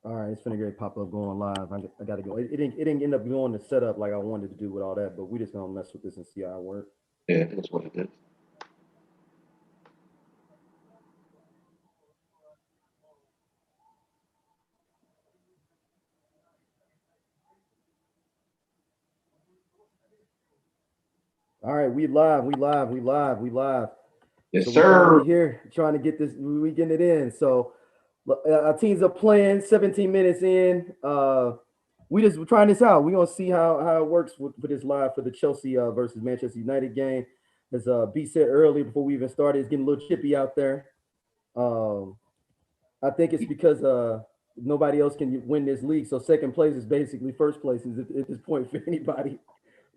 All right, it's finna get pop up going live. I gotta go. It didn't end up going to set up like I wanted to do with all that, but we just gonna mess with this and see how it works. Yeah, that's what it is. All right, we live, we live, we live, we live. So Yes, we finally sir. here trying to get this. We getting it in. So our teams are playing. 17 minutes in. We're trying this out. We're gonna see how it works with this live for the Chelsea versus Manchester United game. As B said earlier before we even started, it's getting a little chippy out there. Um, I think it's because nobody else can win this league. So second place is basically first place is at this point for anybody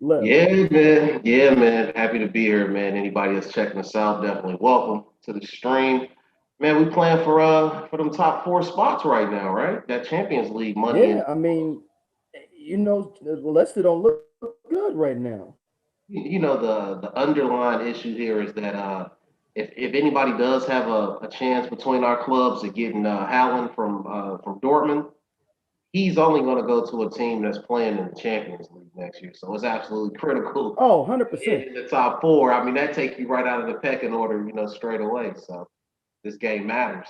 left. Yeah, man. Yeah, man. Happy to be here, man. Anybody that's checking us out, definitely welcome to the stream. Man, we playing for them top four spots right now, right? That Champions League money Yeah, and I mean, Leicester don't look good right now. the underlying issue here is that if anybody does have a chance between our clubs of getting Haaland from Dortmund, he's only going to go to a team that's playing in the Champions League next year. So it's absolutely critical Oh, 100%. in the top four. I mean, that takes you right out of the pecking order, straight away. So this game matters.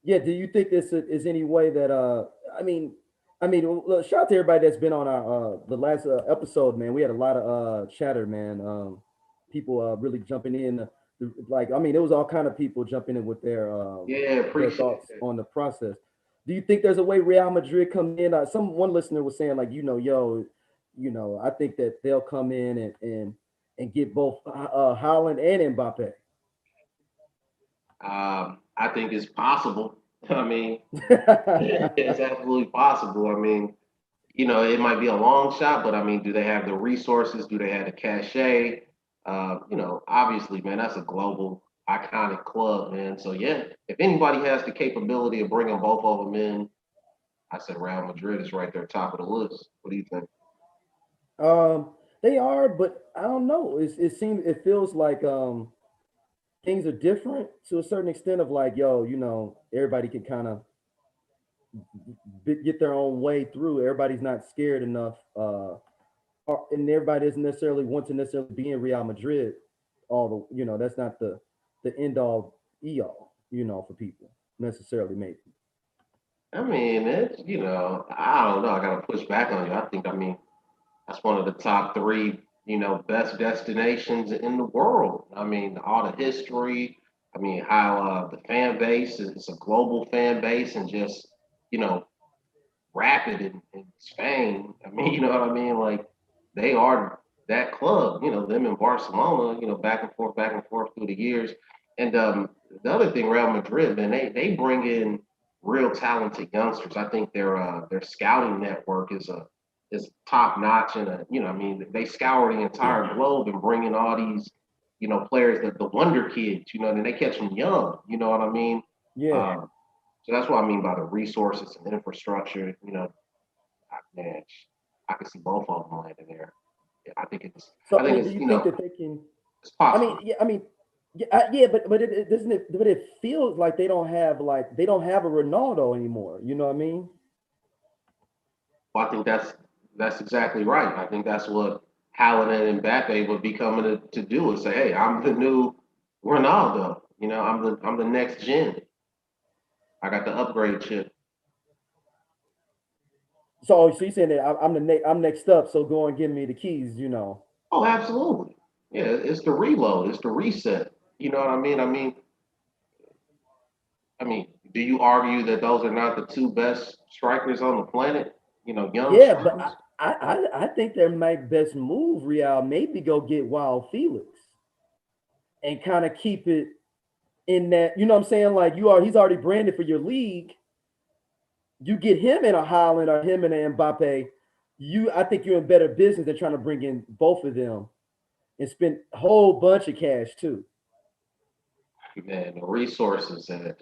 Yeah, do you think this is any way that I mean look, shout out to everybody that's been on our the last episode, man. We had a lot of chatter, man. People really jumping in like I mean, there was all kind of people jumping in with Yeah, their appreciate thoughts that. on the process. Do you think there's a way Real Madrid come in? Some one listener was saying like, I think that they'll come in and get both Haaland and Mbappe. I think it's possible. I mean, it's absolutely possible. I mean, it might be a long shot, but I mean, do they have the resources? Do they have the cachet? Obviously, man, that's a global iconic club, man. So yeah, if anybody has the capability of bringing both of them in, I said Real Madrid is right there, top of the list. What do you think? They are, but I don't know. It feels like things are different to a certain extent of like, everybody can kind of get their own way through. Everybody's not scared enough, and everybody doesn't necessarily want to necessarily be in Real Madrid. All that's not the end all e all, for people necessarily maybe. I mean, I don't know. I got to push back on you. I mean, that's one of the top three, best destinations in the world. I mean, all the history. I mean, how the fan base is a global fan base and just, you know, rapid in Spain. I mean, you know what I mean? Like, they are that club, them in Barcelona, back and forth through the years. And the other thing, Real Madrid, man, they bring in real talented youngsters. I think their scouting network is top notch, and I mean, they scour the entire globe and bring in all these, players that the wonder kids, and they catch them young. You know what I mean? Yeah. Uh, so that's what I mean by the resources and infrastructure. Man, I can see both of them landing there. Yeah, So I I think mean, do it's, you think that they can? it's possible. I mean, yeah, yeah, but it doesn't it, but it feels like they don't have a Ronaldo anymore. You know what I mean? Well, I think that's exactly right. I think that's what Haaland and Mbappe would be coming to do is say, hey, I'm the new Ronaldo. I'm the next gen. I got the upgrade chip. So you saying that I'm next up? So go and give me the keys. Oh, absolutely. Yeah, it's the reload. It's the reset. You know what I mean? I mean, do you argue that those are not the two best strikers on the planet? Young Yeah, but strikers. I think their best move, Real, maybe go get Wild Felix and kind of keep it in that. You know what I'm saying? Like he's already branded for your league. You get him in a Holland or him in an Mbappe. I think you're in better business than trying to bring in both of them and spend a whole bunch of cash too. Man, the resources at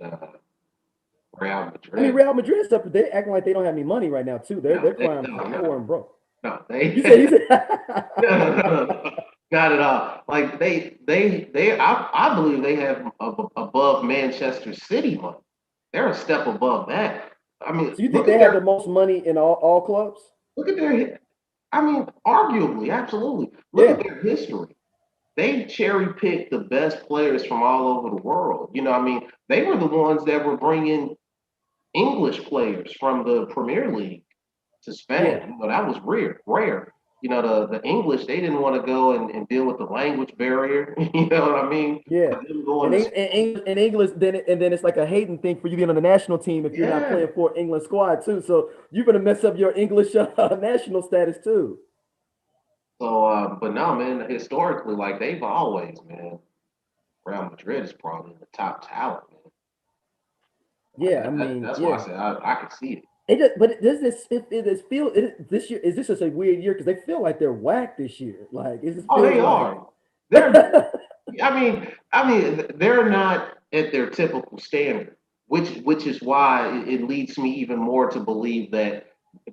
Real I mean, Madrid. Real Madrid stuff, they acting like they don't have any money right now too. They're No, crying no, poor no, and broke. no. You said No, no, no, no, not at all. Like I believe they have above Manchester City money. they're a step above that. I mean, So you think they have the most money in all clubs? look at their. I mean, arguably, absolutely. Look at Yeah, their history. They cherry picked the best players from all over the world. You know, I mean, they were the ones that were bringing English players from the Premier League to Spain. yeah, You know, that was rare. Rare. You know, the English, they didn't want to go and deal with the language barrier. You know what I mean? yeah. For them going to In English, then it's like a hating thing for you being on the national team if you're not yeah. playing for England squad too. So you're gonna mess up your English national status too. So, but no, man. Historically, like they've always, man. Real Madrid is probably the top talent, man. Like Yeah, I mean, that's why I yeah. said I could see it. But does this it is feel it, this year is this just a weird year because they feel like they're whack this year. Like it just Oh, feels they like are. They're. I mean, they're not at their typical standard, which is why it leads me even more to believe that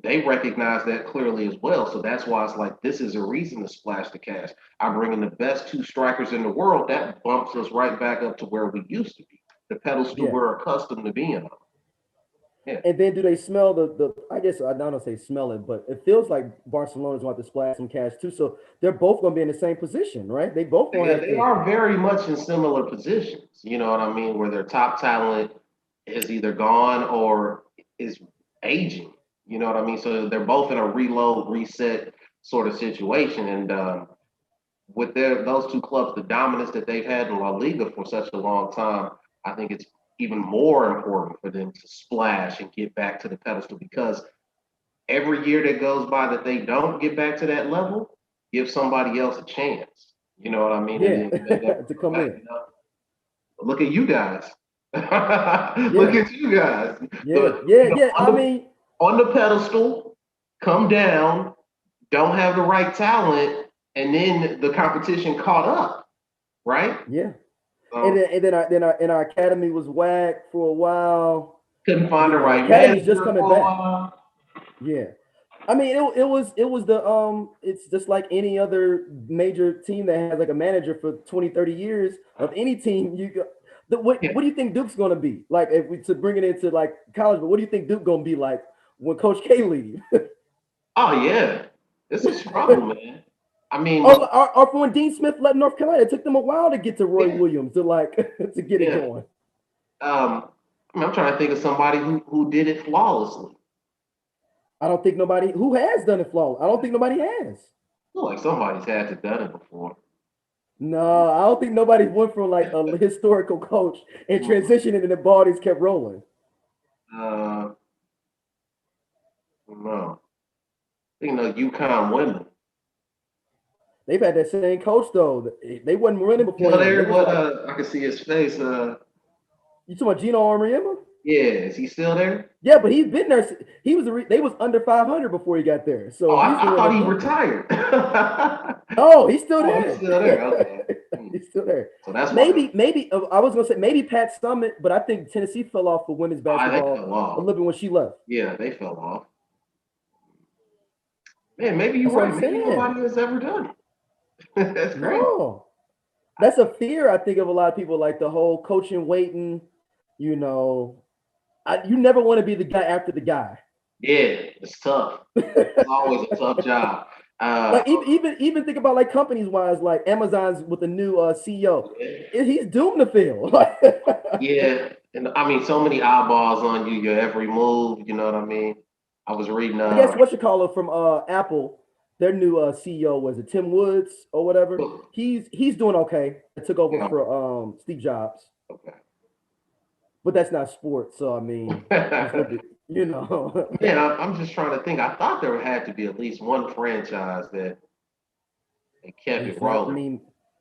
they recognize that clearly as well. So that's why it's like this is a reason to splash the cash. I bring in the best two strikers in the world. That bumps us right back up to where we used to be, the pedestal yeah. we're accustomed to being on. Yeah. And then do they smell the I guess I don't say smell it, but it feels like Barcelona's want to splash some cash too. So they're both gonna be in the same position, right? They both gonna have They to. are very much in similar positions. You know what I mean? Where their top talent is either gone or is aging. You know what I mean? So they're both in a reload, reset sort of situation. And with those two clubs, the dominance that they've had in La Liga for such a long time, I think it's even more important for them to splash and get back to the pedestal because every year that goes by that they don't get back to that level, give somebody else a chance. You know what I mean? And Yeah, then they never to come come back. in. You know? Look at you guys. Look Yeah, at you guys. yeah, yeah, yeah. On I the mean, pedestal, come down, don't have the right talent, and then the competition caught up, right? yeah. So And then our academy was whack for a while. couldn't find You the know, the right academy's just manager coming for a back. while. Yeah. I mean, it was the it's just like any other major team that has like a manager for 20, 30 years of any team. Yeah. What do you think Duke's gonna be? Like if we to bring it into like college, but what do you think Duke gonna be like when Coach K leave? Oh yeah, it's a struggle, man. I mean, Or for when Dean Smith left North Carolina, it took them a while to get to Roy yeah, Williams to like to get it yeah. going. I'm trying to think of somebody who did it flawlessly. I don't think nobody who has done it flawless. I don't think nobody has. I feel like somebody's had to done it before. No, I don't think nobody went from like a historical coach and Mm, transitioned and the bodies kept rolling. Uh, no, I think the UConn women. They've had that same coach though. They wasn't running before Still him. They there? was What? like I can see his face. you talking about Gino Auriemma? Yeah, is he still there? Yeah, but he's been there. He was they was under 500 before he got there. Oh, So he's the I one thought that he did it. retired. No, he's still Oh, he's there. still there. Okay. Hmm. He's still there. So that's why Maybe I was gonna say maybe Pat Summitt, but I think Tennessee fell off for women's they basketball fell a off. little bit when she left. Yeah, they fell off. Man, maybe you're That's what I'm right. Maybe saying. nobody has ever done it. That's crazy. No, that's a fear I think of a lot of people, like the whole coaching waiting. You know, you never want to be the guy after the guy. Yeah, it's tough. It's always a tough job. Uh, Like even think about like companies wise, like Amazon's with the new CEO, he's doomed to fail. yeah, and I mean, so many eyeballs on you, your every move. You know what I mean? I was reading. I guess what you call it from Apple, their new CEO was it Tim Woods or whatever. He's doing okay. It took over Yeah, for Steve Jobs, okay. but that's not sports. So I mean, just look at Man, I'm just trying to think. I thought there had to be at least one franchise that they kept it It's not. I rolling. mean,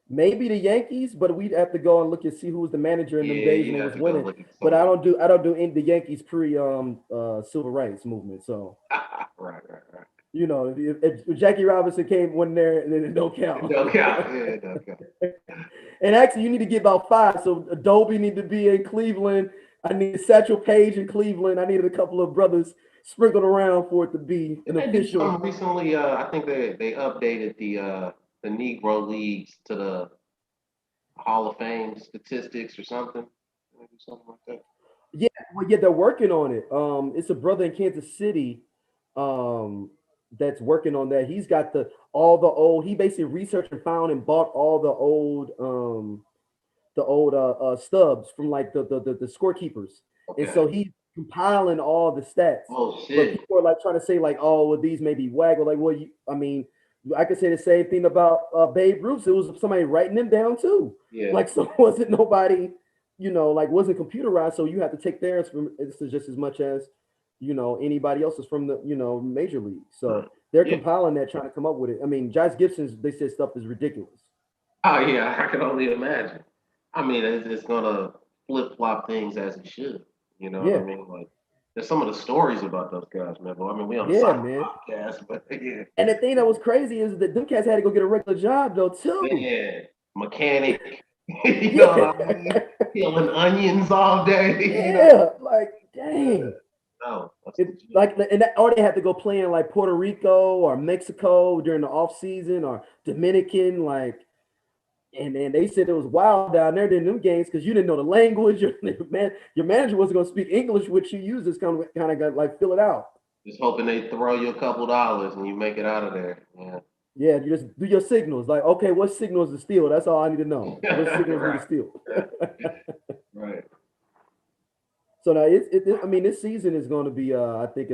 maybe the Yankees, but we'd have to go and look and see who was the manager in them Yeah, days when you'd they have was to go winning. look at But some of I don't do any the Yankees pre civil rights movement. So right, right. if Jackie Robinson came one there, then it don't It count. don't count. Yeah, it don't count. And actually, you need to get about five. So Adobe need to be in Cleveland. I need Satchel Paige in Cleveland. I needed a couple of brothers sprinkled around for it to be Did an they do official. something recently? I think they updated the Negro leagues to the Hall of Fame statistics or something. They do something like that. Yeah, well, yeah, they're working on it. It's a brother in Kansas City, um, that's working on that. He's got all the old. He basically researched and found and bought all the old stubs from like the scorekeepers, and so Okay. he's compiling all the stats. Oh But shit. people are like trying to say like, oh, well, these may be whack. Or like, well, I mean, I could say the same thing about Babe Ruth. It was somebody writing them down too. Yeah. Like, so wasn't nobody, like wasn't computerized. So you have to take theirs from it's just as much as anybody else's from the major league. So they're Yeah. compiling that, trying to come up with it. I mean, Josh Gibson's they said stuff is ridiculous. Oh yeah, I can only imagine. I mean, it's gonna flip flop things as it should. You know what I Yeah, mean? Like, there's some of the stories about those guys, man. But I mean, we on a yeah, soccer man. podcast, but yeah, And the thing that was crazy is that them cats had to go get a regular job though too. man, mechanic. You know Yeah, what I mean? Peeling onions all day. You know? yeah. Like, Yeah. dang. No, that's It legit. like and that, or they had to go play in like Puerto Rico or Mexico during the off season or Dominican, like, and they said it was wild down there in them games because you didn't know the language. Your manager wasn't gonna speak English, which you use this kind of got like fill it out. Just hoping they throw you a couple dollars and you make it out of there. Yeah. Yeah, you just do your signals. Like, okay, what signals to steal? That's all I need to know. What signals need to Right. steal? Right. So now I mean, this season is going to be, I think,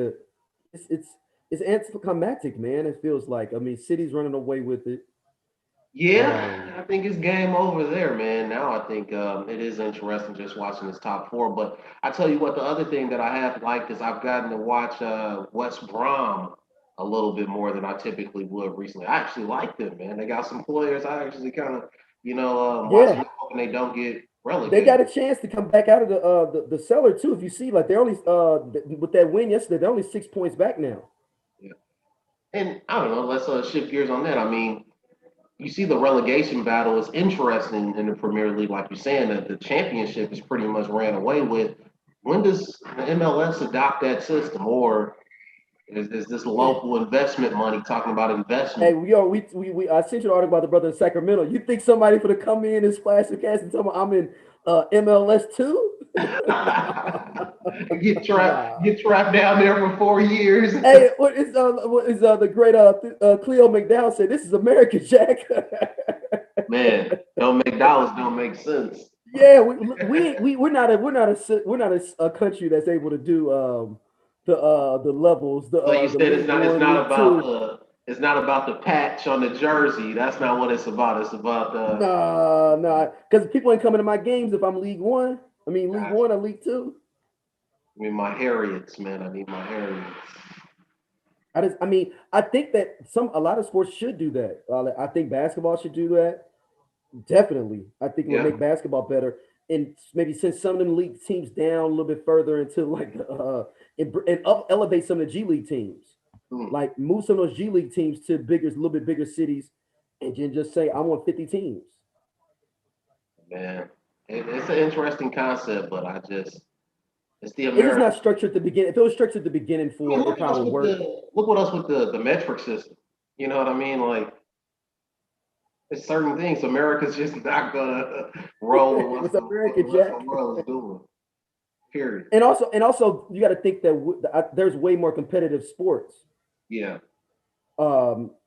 it's it's anticlimactic, man. It feels like. I mean, City's running away with it. Yeah, Um, I think it's game over there, man. Now I think it is interesting just watching this top four. But I tell you what, the other thing that I have liked is I've gotten to watch West Brom a little bit more than I typically would recently. I actually like them, man. They got some players I actually kind of, watching yeah, them hoping they don't get they relegated. got a chance to come back out of the cellar too. If you see, like they're only with that win yesterday, they're only 6 points back now. Yeah. And I don't know, let's shift gears on that. I mean, you see the relegation battle is interesting in the Premier League, like you're saying, that the championship is pretty much ran away with. When does the MLS adopt that system, or is this Man, local investment money talking about hey, investment? we I sent you the article about the brother in Sacramento. You think somebody for to come in and splash the cast and tell me I'm in MLS too? Nah. Get trapped down there for 4 years. Hey, what is the great Cleo McDowell said? This is America, Jack. Man, don't make dollars, don't make sense. Yeah, we're not a country that's able to do the levels, So you the said League One, League Two. it's not about the patch on the jersey. That's not what it's about. It's about the Nah, nah, because people ain't coming to my games if I'm League One. I mean League gosh, One or League Two. I mean my Harriets, man. I need my Harriets. I mean, I think that a lot of sports should do that. I think basketball should do that. Definitely, I think it would Yeah. make basketball better, and maybe send some of them league teams down a little bit further into like and elevate some of the G League teams, Hmm. like move some of those G League teams to bigger, a little bit bigger cities, and then just say I want 50 teams. Man, it's an interesting concept, but it's the It is not American. structured to begin. If it was structured at the beginning I mean, for it, probably would work. look what us with the metric system. You know what I mean? Like it's certain things America's just not gonna roll with With America, what the rest of the Jack. world is doing. Period. And also, you got to think that there's way more competitive sports Yeah.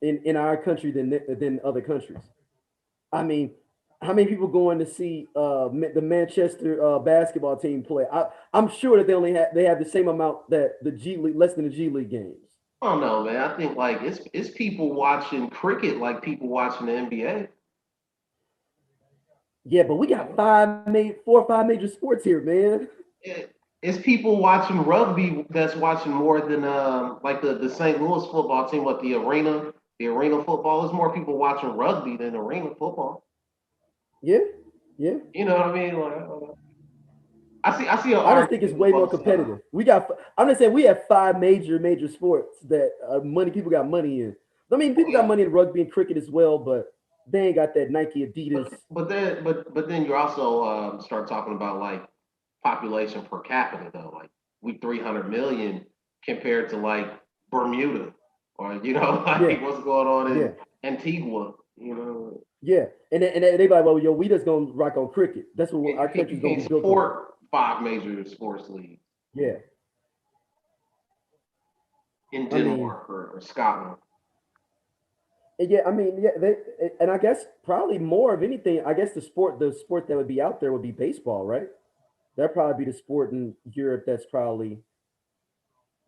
in our country than other countries. I mean, how many people going to see the Manchester basketball team play? I'm sure that they have the same amount that the G League, less than the G League games. I don't know, man. I think like it's people watching cricket like people watching the NBA. Yeah, but we got 4 or 5 major sports here, man. It's people watching rugby that's watching more than like the St. Louis football team, what the arena football. There's more people watching rugby than arena football. Yeah, yeah. You know what I mean? Like, I don't know. I see an I just think it's argument with way more both sides. competitive. I'm just saying we have 5 major sports that money people got money in. I mean, Oh people got yeah, money in rugby and cricket as well, but they ain't got that Nike, Adidas. but then you also start talking about like population per capita though. Like we 300 million compared to like Bermuda or Yeah, like what's going on yeah. in Antigua. You know, Yeah, and they be like, well, yo, we just gonna rock on cricket. That's what our you country's gonna can't be built on. support 5 major sports leagues Yeah. in I mean, Denmark or Scotland. yeah, I mean, yeah, and I guess probably more of anything, I guess the sport that would be out there would be baseball, right? That'd probably be the sport in Europe that's probably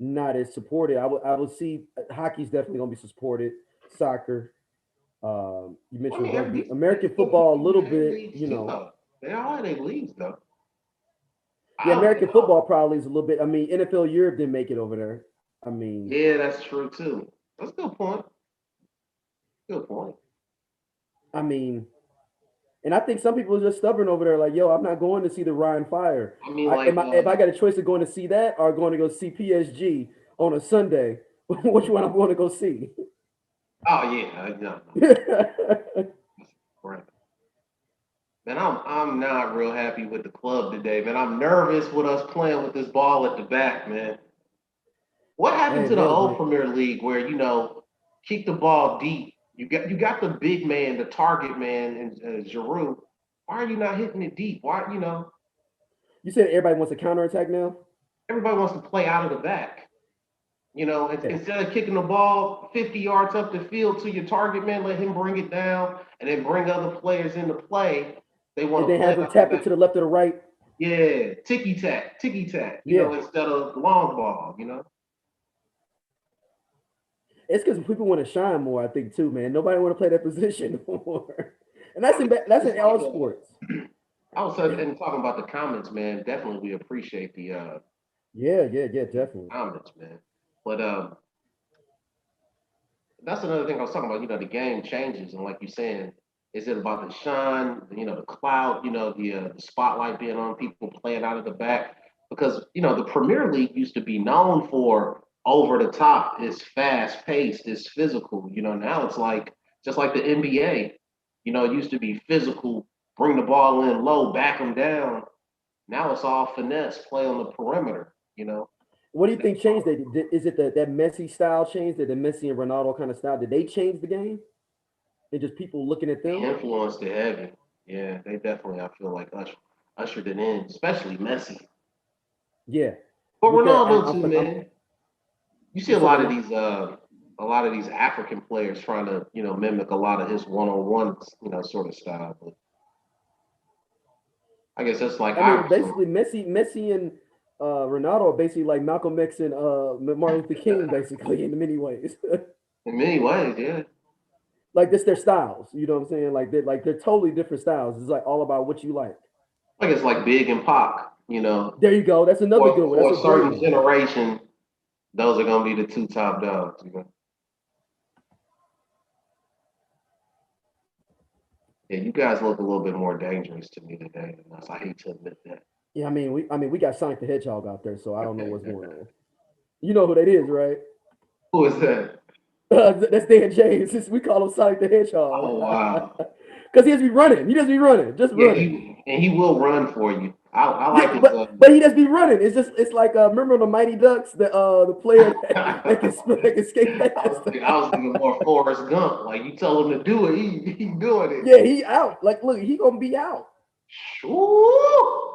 not as supported. I would see hockey's definitely gonna be supported, soccer. You Well, I mentioned mean, rugby, they American still keep football a them little in their bit. leagues too, though. They all have their leagues, though. Yeah, I don't American know. football probably is a little bit. I mean, NFL Europe didn't make it over there. I mean, Yeah, that's true too. That's a good point. Good point. I mean, and I think some people are just stubborn over there. Like, yo, I'm not going to see the Ryan Fire. I mean, I like, am I, if I got a choice of going to see that or going to go see PSG on a Sunday, which one I'm going to go see? oh yeah, no, no, right. Man, I'm not real happy with the club today, man. I'm nervous with us playing with this ball at the back, man. What happened Hey to the man, old Premier League where kick the ball deep? You got the big man, the target man, and Giroud. Why are you not hitting it deep? Why you said everybody wants a counterattack now. everybody wants to play out of the back? Yeah, Instead of kicking the ball 50 yards up the field to your target man, let him bring it down and then bring other players into play. They and want to then play have them out the tap it back. to the left or the right. Yeah, ticky tack, Yeah, instead of long ball. it's because people want to shine more. I think too, man. Nobody want to play that position more, and that's I in mean, that's it's in like all sports. I was and talking about the comments, man. Definitely, we appreciate the Yeah, yeah, yeah, definitely. comments, man. But that's another thing I was talking about. The game changes, and like you're saying, is it about the shine, the clout, the spotlight being on people playing out of the back? Because the Premier League used to be known for over the top, it's fast paced, it's physical. Now it's like just like the NBA. It used to be physical, bring the ball in low, back them down. Now it's all finesse, play on the perimeter. What do you That's think changed that? Is it that Messi style changed? That the Messi and Ronaldo kind of style? Did they change the game? And just people looking at They them? influenced it heavy. Yeah, they definitely. I feel like ushered it in, especially Messi, Yeah. but With that, Ronaldo too, man. You see you a said lot of Ronaldo. these African players trying to mimic a lot of his one-on-one sort of style. But I guess that's like I mean, Iverson. basically, Messi and Ronaldo are basically like Malcolm X and Martin Luther King, basically in many ways. In many ways, yeah. Like this, their styles. You know what I'm saying? Like they're totally different styles. It's like all about what you like. Like it's like Big and Pac. There you go. That's another good one. That's For a a great certain one. generation, those are gonna be the two top dogs. Yeah, you guys look a little bit more dangerous to me today than us. I hate to admit that. Yeah, I mean, we got Sonic the Hedgehog out there, so I don't know what's going on. You know who that is, right? Who is that? That's Dan James. We call him Sonic the Hedgehog. Oh wow. Because he just be running. He just be running. Just Yeah, running. he will run for you. I like Yeah, his. but he just be running. It's like remember the Mighty Ducks, the player that can skate fast. I was thinking more Forrest Gump. Like you tell him to do it, he doing it. Yeah, he out. Like, look, he gonna be out. Ooh.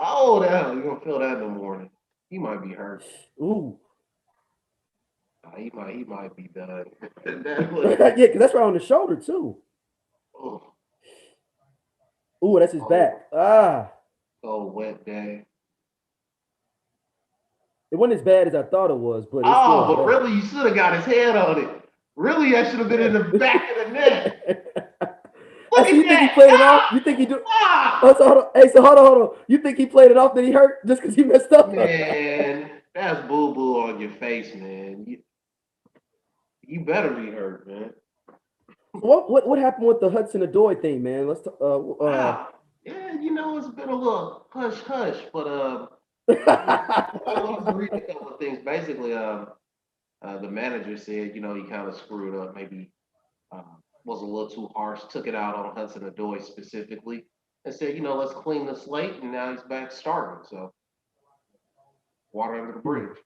Oh, that you gonna feel that in the morning. He might be hurt. Ooh. He might be done. Yeah, because that's right on the shoulder too. Oh, Ooh, that's his oh, back. Ah. so wet day. It wasn't as bad as I thought it was, but it still Oh, was but bad. really, you should have got his head on it. Really, that should have been in Yeah. the back of the net. I Look see. at You think he that! played it off? You think he do? Oh, Ah! so hold on. Hey, so hold on. You think he played it off that he hurt just because he messed up? Man, that's boo boo on your face, man. You better be hurt, man. So what happened with the Hudson Odoi thing, man? Let's talk. Wow. Yeah, it's been a little hush hush, but I wanted to read a couple of things. Basically, the manager said, he kind of screwed up, maybe was a little too harsh, took it out on Hudson Odoi specifically, and said, let's clean the slate, and now he's back starting. So water under the bridge.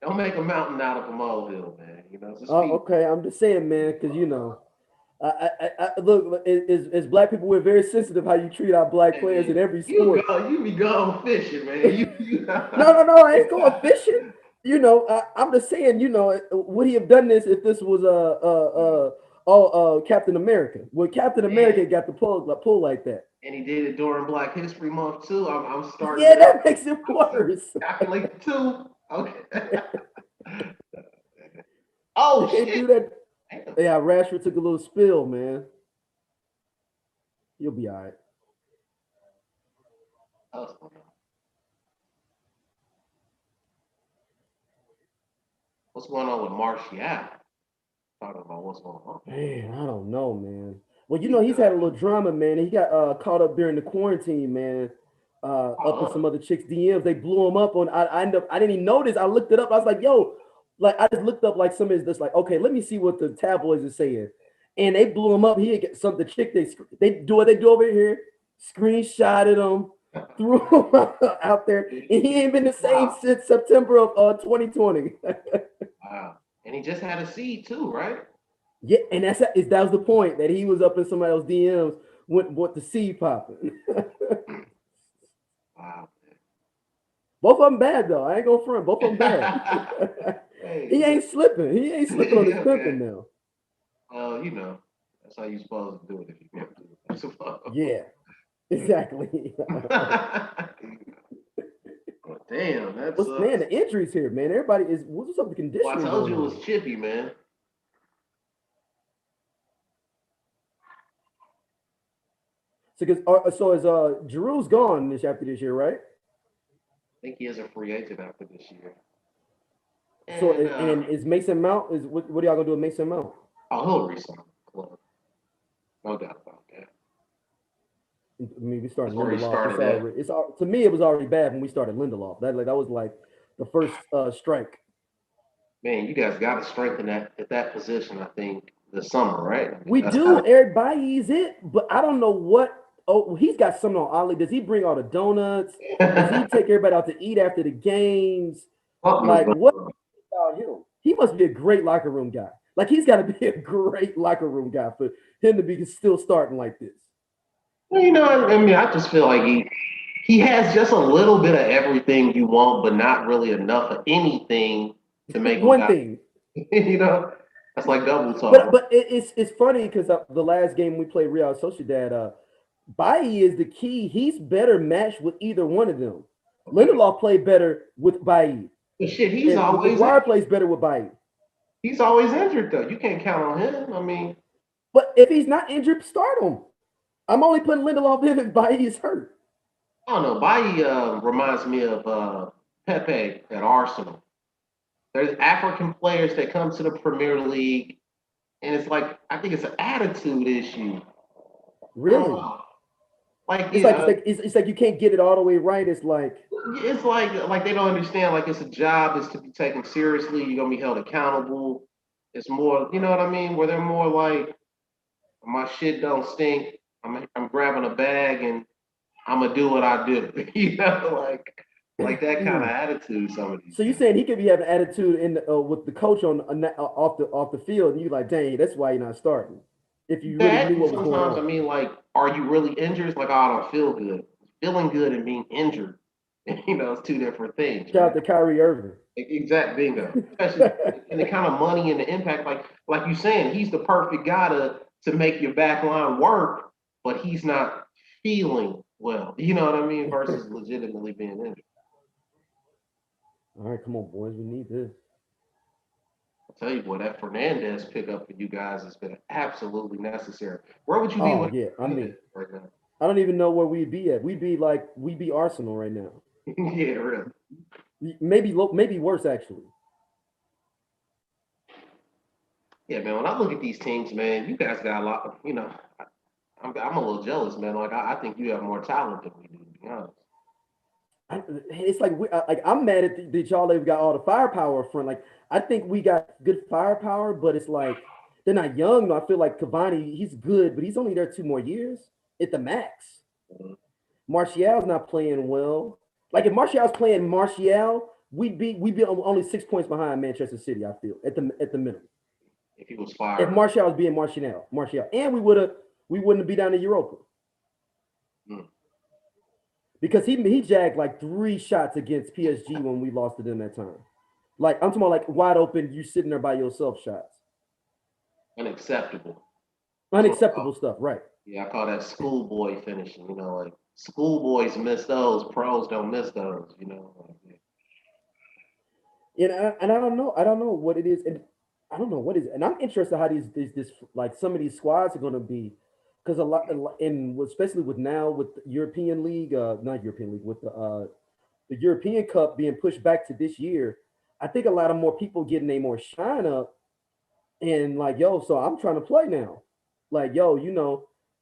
Don't make a mountain out of a molehill, man. Just be Okay. I'm just saying, man, because Look, as black people, we're very sensitive how you treat our black Hey players in man, every sport. you be going fishing, man. You No, I ain't going fishing. I'm just saying, would he have done this if this was Captain America? Would Captain man. America got the pull like that? And he did it during Black History Month too. I'm starting Yeah, to that makes it worse. calculate the two. Okay. Oh You can't shit. do that. Damn. Yeah, Rashford took a little spill, man. You'll be all right. Oh, what's going on with Martial? Talking about what's going on. Man, I don't know, man. Well, He's he's had a done. little drama, man. He got caught up during the quarantine, man. Up in some other chicks' DMs. They blew him up on. I didn't even notice. I looked it up. I was like, yo, like I just looked up like some is just like, okay, let me see what the tabloids are saying. And they blew him up. He had get some the chick they do what they do over here. Screenshotted him, threw him out there, and he ain't been the same Wow. since September of 2020. Wow. And he just had a seed too, right? Yeah, and that was the point that he was up in somebody else's DMs with the seed popping. Wow. Both of them bad though. I ain't gonna front. Both of them bad. Hey. He ain't slipping. He ain't slipping on his Okay. pimping now. Well, that's how you supposed to do it if you're gonna do it. I suppose. Yeah, exactly. Well, damn, that What's man sucks. the injuries here, man? Everybody is what's up with the Well, I conditioning told going you it on? was chippy, man. So because so is Giroux's gone this after this year, right? I think he is a free agent after this year. So And and is Mason Mount is what are y'all gonna do with Mason Mount? oh, he'll resign the club. No doubt about that. I mean, we started That's where he Lindelof. started at. To me it was already bad when we started Lindelof. That was like the first strike. Man, you guys got to strengthen that at that position. I think this summer, right? I mean, We that's kind do. Eric Bailly's it, but I don't know what. Oh, he's got something on Ollie. Does he bring all the donuts? Does he of take everybody out to eat after the games? something is Like going what on. about him? He must be a great locker room guy. Like he's got to be a great locker room guy for him to be still starting like this. Well, I mean, I just feel like he has just a little bit of everything you want, but not really enough of anything to make him One got. thing, That's like double talk, but right? it's funny because the last game we played Real Sociedad, Bailly is the key. He's better matched with either one of them. Okay. Lindelof played better with Bailly. But shit, And McGuire plays better with Bailly. he's always injured though. You can't count on him. I mean, But if he's not injured, start him. I'm only putting Lindelof in if Bailly is hurt. I don't know. Bailly reminds me of Pepe at Arsenal. There's African players that come to the Premier League, and it's like I think it's an attitude issue. I don't Really? know. Like It's like you can't get it all the way right. It's like it's like they don't understand. Like it's a job. It's to be taken seriously. You're gonna be held accountable. It's more, you know what I mean? Where they're more like my shit don't stink. I'm grabbing a bag and I'm gonna do what I do. Like that kind of mm. attitude. Some of these So you guys. saying he could be having attitude with the coach off the field, and you like, dang, that's why you're not starting. If you really That knew and what was going sometimes I on. mean, like, are you really injured? It's like, oh, I don't feel good. Feeling good and being injured, it's two different things, Shout right? out to Kyrie Irving. Exact bingo. Especially in the kind of money and the impact, like you saying, he's the perfect guy to make your back line work, but he's not feeling well. You know what I mean? Versus legitimately being injured. All right, come on, boys, we need this. I tell you, boy, that Fernandez pickup for you guys has been absolutely necessary. Where would you be Oh with yeah, I mean, Fernandez right now? I don't even know where we'd be at. We'd be Arsenal right now. Yeah, really. Maybe worse actually. Yeah, man. When I look at these teams, man, you guys got a lot. I'm a little jealous, man. Like I think you have more talent than we do, to be honest. It's like I'm mad at that y'all have got all the firepower up front. Like I think we got good firepower, but it's like they're not young. Though. I feel like Cavani, he's good, but he's only there 2 more years at the max. Mhm. Martial's not playing well. Like if Martial's playing Martial, we'd be only 6 points behind Manchester City. I feel at the minimum. if he was If fired. Martial was being Martial, and we wouldn't have beat down in Europa Hmm. because he jagged like 3 shots against PSG when we lost to them that time. Like I'm talking about like wide open, you sitting there by yourself shots. Unacceptable. That's what I Unacceptable call. stuff, right? Yeah, I call that schoolboy finishing. Like schoolboys miss those, pros don't miss those. Like, And I don't know what it is, and I don't know what is, and I'm interested how these this like some of these squads are going to be, because and especially with now with the European League, not European League, with the European Cup being pushed back to this year, I think a lot of more people getting a more shine up and like yo, so I'm trying to play now, like yo,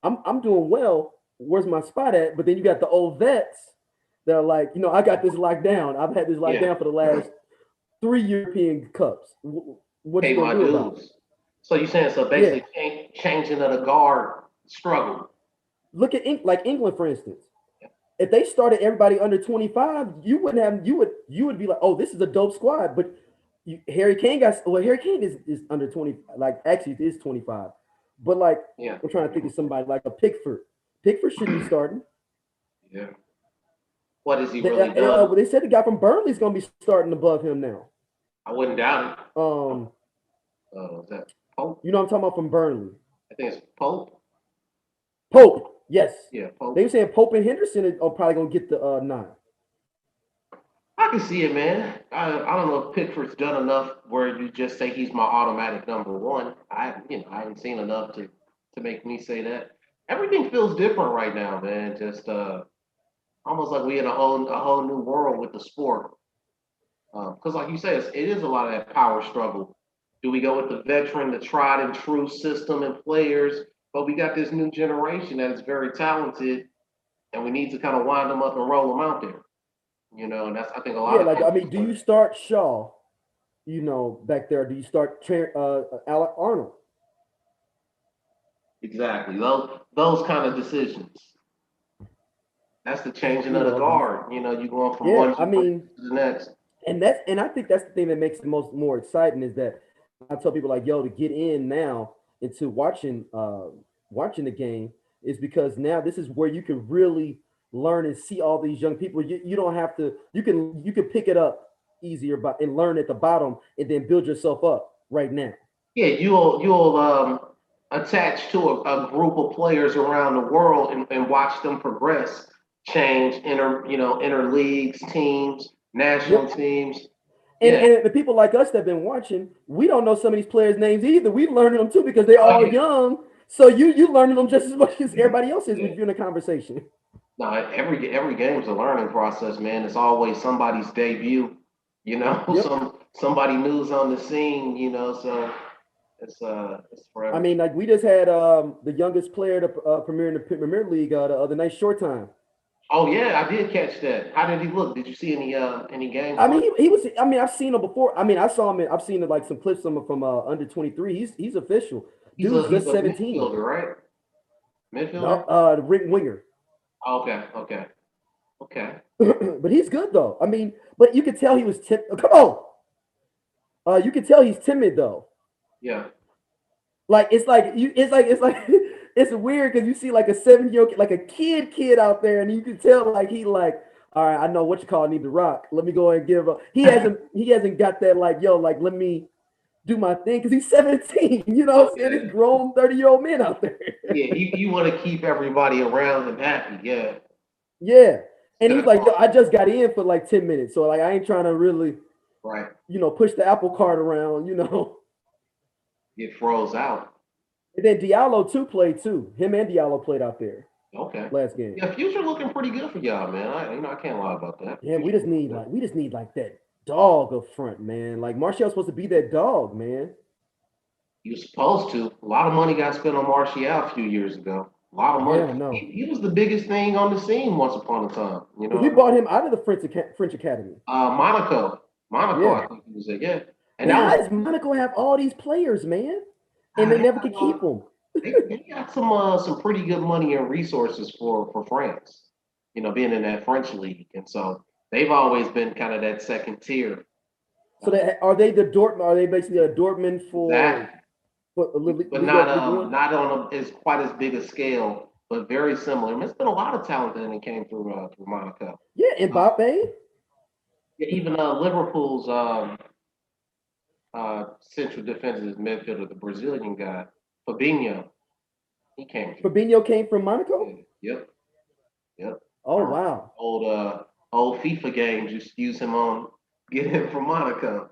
I'm doing well. Where's my spot at? But then you got the old vets that are like, I got this locked down. I've had this locked yeah, down for the last 3 European Cups. What are you pay gonna my do about it? dues. So you saying so Yeah, basically changing of the guard struggle. look at like England for instance. If they started everybody under 25, you wouldn't have you would be like, oh, this is a dope squad. But Harry Kane Harry Kane is under 20, like actually it is 25. But like Yeah, I'm trying to think of somebody like a Pickford. Pickford shouldn't be starting. yeah. What has he They, really done? they said the guy from Burnley is gonna be starting above him now. I wouldn't doubt it. Um, Is that Pope? I'm talking about from Burnley. I think it's Pope. Pope, yes. Yeah, They Pope. were saying Pope and Henderson are probably gonna get the nine. I can see it, man. I don't know if Pickford's done enough where you just say he's my automatic number one. I haven't seen enough to make me say that. Everything feels different right now, man. Just almost like we in a whole new world with the sport. Because like you said, it is a lot of that power struggle. Do we go with the veteran, the tried and true system and players? But we got this new generation that is very talented, and we need to kind of wind them up and roll them out there. And that's I think a lot Yeah, of like I coaches mean, do learn. you start Shaw? Back there. Do you start Alec Arnold? Exactly. Those kind of decisions. That's the changing of the Do you? guard. You going from Yeah, one I generation mean, to the next. and I think that's the thing that makes it more exciting is that I tell people like, yo, to get in now into watching the game is because now this is where you can really learn and see all these young people. You don't have to. You can pick it up easier and learn at the bottom and then build yourself up right now. Yeah, you'll attach to a group of players around the world and watch them progress, change, inter leagues, teams, national Yep. teams. And Yeah. and the people like us that have been watching, we don't know some of these players' names either. We learning them too because they're Oh all yeah. young. So you learning them just as much as everybody else is Yeah. if you're in a conversation. No, every game's a learning process, man. It's always somebody's debut. Yep. Somebody new's on the scene. So it's I forever. mean, like we just had the youngest player to premiere in the Premier League the other night, short time. Oh yeah, I did catch that. How did he look? Did you see any game I play? mean, he was. I mean, I've seen him before. I mean, I saw him. I've seen like some clips of him from under 23. He's official. He's a Dude's he's just a 17. midfielder, right? Midfielder. No, the ring winger. Okay, okay, okay. But he's good though. I mean, but you could tell he was come on. You can tell he's timid though. Yeah. Like it's like it's weird because you see like a 7 year old like a kid out there, and you can tell like he like, all right, I know what you call need to rock. Let me go and give up. He hasn't got that like yo like let me do my thing because he's 17. You know what I'm saying? It's Okay. grown 30-year-old men out there. Yeah, you want to keep everybody around and happy. Yeah. Yeah, and Instead he's of like yo, causing I just got in for like 10 minutes, so like I ain't trying to really right, push the apple cart around. get froze out. And then Diallo too played too. Him and Diallo played out there Okay. last game. Yeah, future looking pretty good for y'all, man. I can't lie about that. Yeah, we Future just looking need good. like that dog up front, man. Like Martial's supposed to be that dog, man. You're supposed to. A lot of money got spent on Martial a few years ago. A lot of Yeah, I money. know. He was the biggest thing on the scene once upon a time. You know Because we what I mean? bought him out of the French Academy. Monaco. Monaco, Yeah. I think he was there. Yeah. And And that how was does Monaco have all these players, man? And they they never got, could keep them. they got some pretty good money and resources for France. Being in that French league, and so they've always been kind of that second tier. So are they the Dortmund? Are they basically a Dortmund for Exactly. But but League Up, League One. not on as quite as big a scale, but very similar. I mean, there's been a lot of talent that came through Monaco. Yeah, Uh, Mbappe. even Liverpool's central defensive midfielder, the Brazilian guy, Fabinho, he came through. Fabinho came from Monaco. Yeah, yep, yep. Oh wow. Old FIFA games used to use him on, get him from Monaco.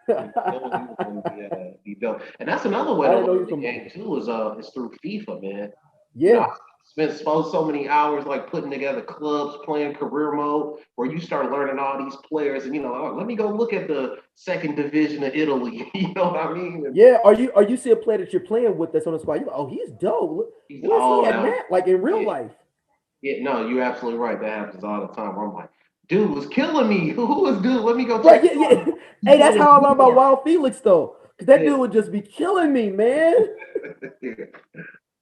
You know, he was going to be dope. And that's another way I to didn't know he learn was the from. game too is through FIFA, man. You know, I Yeah. spent so many hours like putting together clubs, playing career mode, where you start learning all these players, and oh, let me go look at the second division of Italy. You know what I mean? And Yeah. Are you see a player that you're playing with that's on the spot? You go, oh, he's dope. he's Where's he all at, now. Matt? Like in real Yeah, life. yeah. No, you're absolutely right. That happens all the time. Where I'm like, dude was killing me. Who was dude? Let me go Right. check Yeah. him out. Yeah. He's Hey, that's playing how I learned about more. Wild Felix though, because that Yeah. dude would just be killing me, man. Yeah.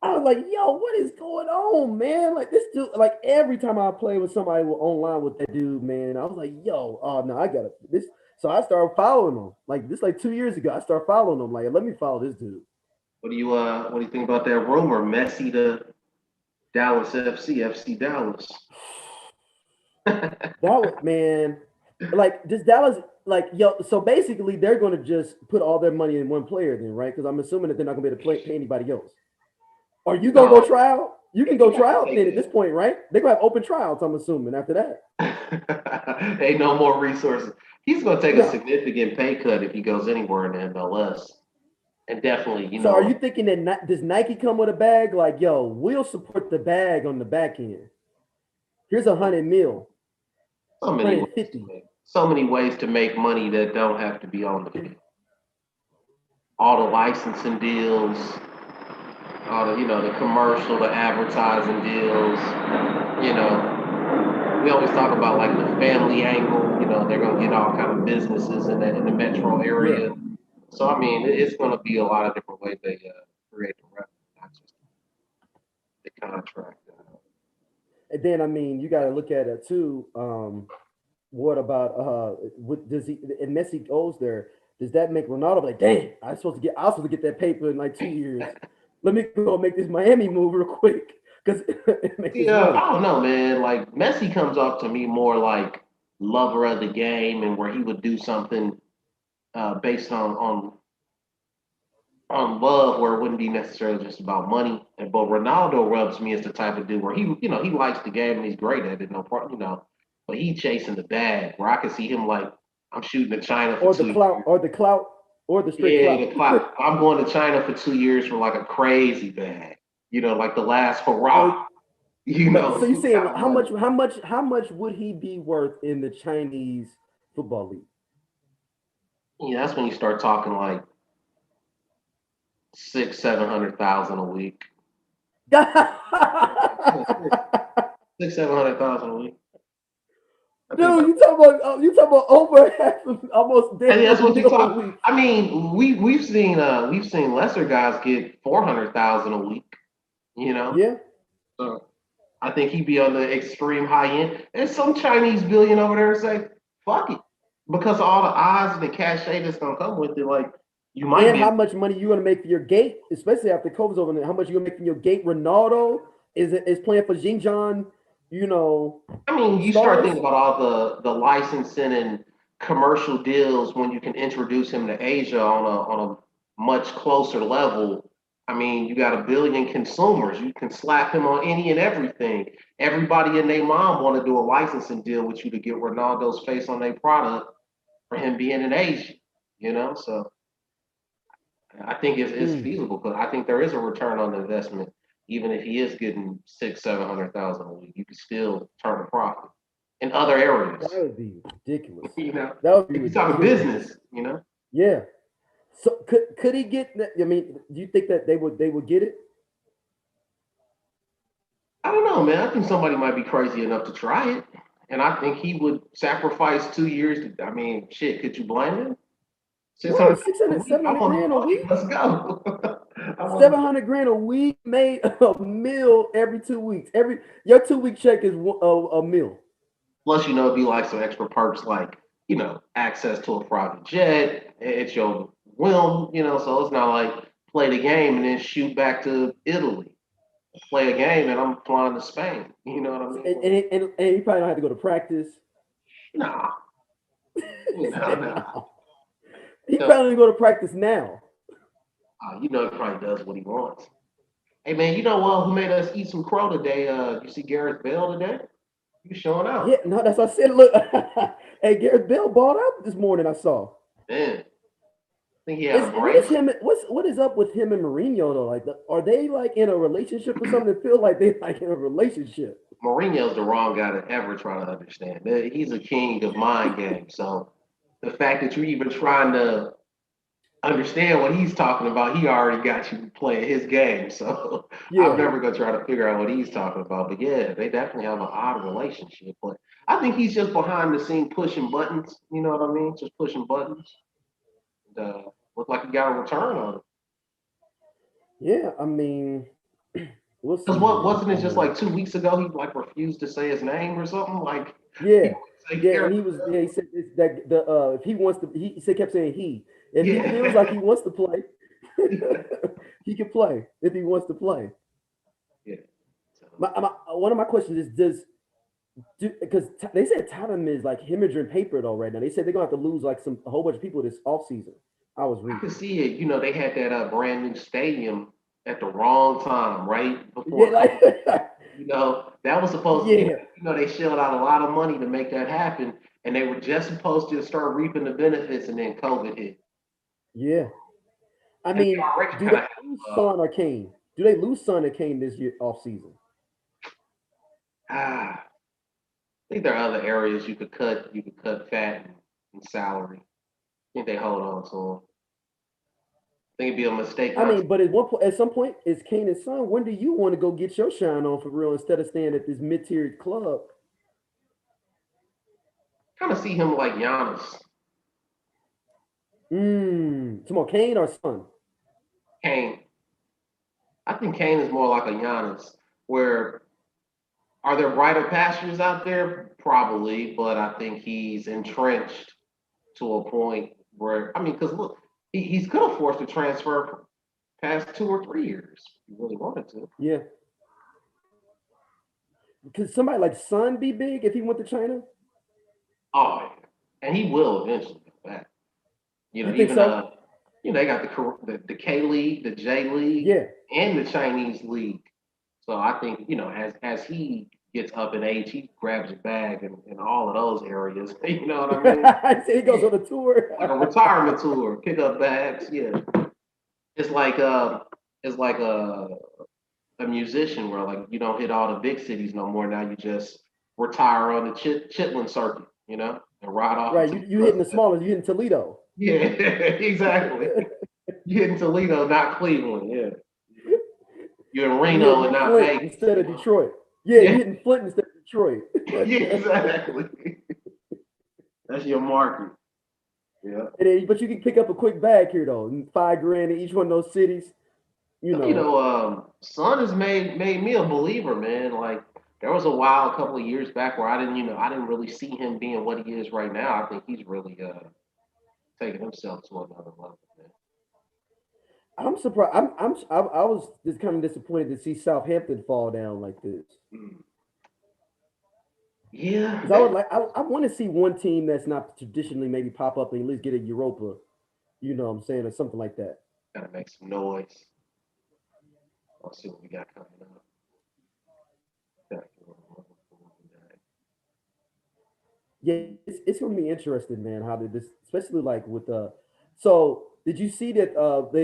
I was like, yo, what is going on, man? Like this dude, like every time I play with somebody online with that dude, man, I was like, yo, oh no, I gotta this. So I started following him. Like this, like 2 years ago, I started following him. Like, let me follow this dude. What do you think about that rumor? Messi to Dallas FC Dallas. That was man, like this Dallas, like yo. So basically, they're gonna just put all their money in one player, then, right? Because I'm assuming that they're not gonna be able to pay anybody else. Are you gonna go No, try out? You can you go got try to out take then at this it. point, right? They're gonna have open tryouts. I'm assuming after that. Ain't no more resources. He's going to take a No. significant pay cut if he goes anywhere in the MLS. And definitely, So are you thinking that does Nike come with a bag? Like, yo, we'll support the bag on the back end. Here's 100 mil, so many ways to 150. make money that don't have to be on the field. All the licensing deals, all the the commercial, the advertising deals. You know, we always talk about like the family angle. They're gonna get all kind of businesses in the metro Yeah. area. So I mean, it's gonna be a lot of different ways they create the revenue, not just the contract. And then I mean, you got to look at it too. What about what does he? And Messi goes there. Does that make Ronaldo like, dang? I was supposed to get that paper in like 2 years. Let me go make this Miami move real quick because make this Yeah, money. I don't know, man. Like Messi comes off to me more like lover of the game, and where he would do something based on love, where it wouldn't be necessarily just about money. And but Ronaldo rubs me as the type of dude where he likes the game and he's great at it, no problem. But he chasing the bag. Where I can see him like, I'm shooting to China for Or the 2 years. clout, or the clout, or the straight Yeah, clout. the clock. I'm going to China for 2 years for like a crazy bag. Like the last Oh, hurrah. but so you saying Kind of how money. much? How much would he be worth in the Chinese football league? Yeah, that's when you start talking like six, 700,000 a week. Dude, Yeah, six, 700,000 a week. I think about. you talking about over half, almost And damn near that's a what you mil a talk. week. I mean, we've seen lesser guys get 400,000 a week. You know, Yeah, so I think he'd be on the extreme high end. There's some Chinese billion over there and say, "Fuck it," because of all the odds and the cachet that's gonna come with it. Like you might and be. how much money you gonna make for your gate, especially after COVID's over? How much you gonna make from your gate? Ronaldo is playing for Xinjiang, I mean, you start stars. thinking about all the licensing and commercial deals when you can introduce him to Asia on a much closer level. I mean, you got a billion consumers. You can slap him on any and everything. Everybody and their mom want to do a licensing deal with you to get Ronaldo's face on their product for him being in Asia. So I think it's Mm, feasible, but I think there is a return on the investment. Even if he is getting six, 700,000 a week, you can still turn a profit in other that areas. would be ridiculous. You know, That would be if you talk about ridiculous. business, you know. Yeah. So could he get that? I mean, do you think that they would get it? I don't know, man. I think somebody might be crazy enough to try it, and I think he would sacrifice 2 years. I mean, shit, could you blame him? Six No, hundred 600, a week. seven I hundred want the grand a money. week. Let's go. I want. 700 grand a week made a meal every 2 weeks. Every your 2 week check is a meal. Plus, it'd be like some extra perks, like access to a private jet. It's your whim. So it's not like play the game, and then shoot back to Italy, play a game, and I'm flying to Spain. You know what I mean? And he probably don't have to go to practice. Nah, He nah, said nah. no. He No, probably don't go to practice now. he probably does what he wants. Hey man, you know what? Who made us eat some crow today? You see Gareth Bale today? He was showing Yeah, out. no, that's what I said. Look, hey, Gareth Bell balled out this morning. I saw. Man, I think he had Is a what is brace. him? What is up with him and Mourinho though? Like, are they like in a relationship or something? It feel like they like in a relationship. Mourinho's the wrong guy to ever try to understand. He's a king of mind games. So the fact that you're even trying to understand what he's talking about, he already got you playing his game. So I'm Yeah, never gonna try to figure out what he's talking about. But yeah, they definitely have an odd relationship. But I think he's just behind the scene pushing buttons. You know what I mean? Just pushing buttons. And, look like he got a return on it. yeah. I mean, we'll Because see, what man. wasn't it just like 2 weeks ago? He like refused to say his name or something. Like he Yeah, would say yeah, and Gareth he was. Yeah, he Bale. said that the if he wants to, he said kept saying he. If he feels like Yeah, he wants to play, he can play if he wants to play. yeah. So, One of my questions is does because they said Tottenham is like hemorrhaging paper though right now. They said they're gonna have to lose like a whole bunch of people this off season. I was I could reading. see it. They had that brand new stadium at the wrong time, right Yeah, before like COVID. That was supposed to, yeah, they shelled out a lot of money to make that happen, and they were just supposed to start reaping the benefits, and then COVID hit. yeah. I And they mean, already do kind they of lose have, Son or Kane? Do they lose Son or Kane this year off season? I think there are other areas you could cut. You could cut fat and salary. I think they hold on to him. I think it'd be a mistake I not to. mean, but at some point, is Kane and Son? When do you want to go get your shine on for real instead of staying at this mid-tier club? Kind of see him like Giannis. Some more Kane or Son? Kane. I think Kane is more like a Giannis, where are there brighter pastures out there? Probably, but I think he's entrenched to a point where because look, he's could have forced a transfer for past 2 or 3 years. If he really wanted to. Yeah. Could somebody like Son be big if he went to China? Oh, yeah. And he will eventually come back. You think Even so? they got the K League, the J League, Yeah. and the Chinese League. So I think as he gets up in age, he grabs a bag in all of those areas. You know what I mean? He goes Yeah, on a tour. like a retirement tour, pick up bags. Yeah, it's like a musician where like you don't hit all the big cities no more. Now you just retire on the Chitlin circuit, and ride off Right. into You the hitting the sunset. smaller, you hitting Toledo. Yeah, exactly. You in Toledo, not Cleveland. Yeah, you're in You Reno hitting and not Flint Vegas. instead of Detroit. Yeah, you Yeah, hitting Flint instead of Detroit. yeah, exactly. That's your market. Yeah. But you can pick up a quick bag here though. 5 grand in each one of those cities. You know. Son has made me a believer, man. Like there was a while, a couple of years back, where I didn't really see him being what he is right now. I think he's really taking himself to another level, man. I'm surprised. I was just kind of disappointed to see Southampton fall down like this. Mm. Yeah, Because I would like, I want to see one team that's not traditionally maybe pop up and at least get a Europa. You know what I'm saying, or something like that. gotta make some noise. Let's see what we got coming up. Yeah, it's going to be interesting, man. How did this, especially like with so did you see that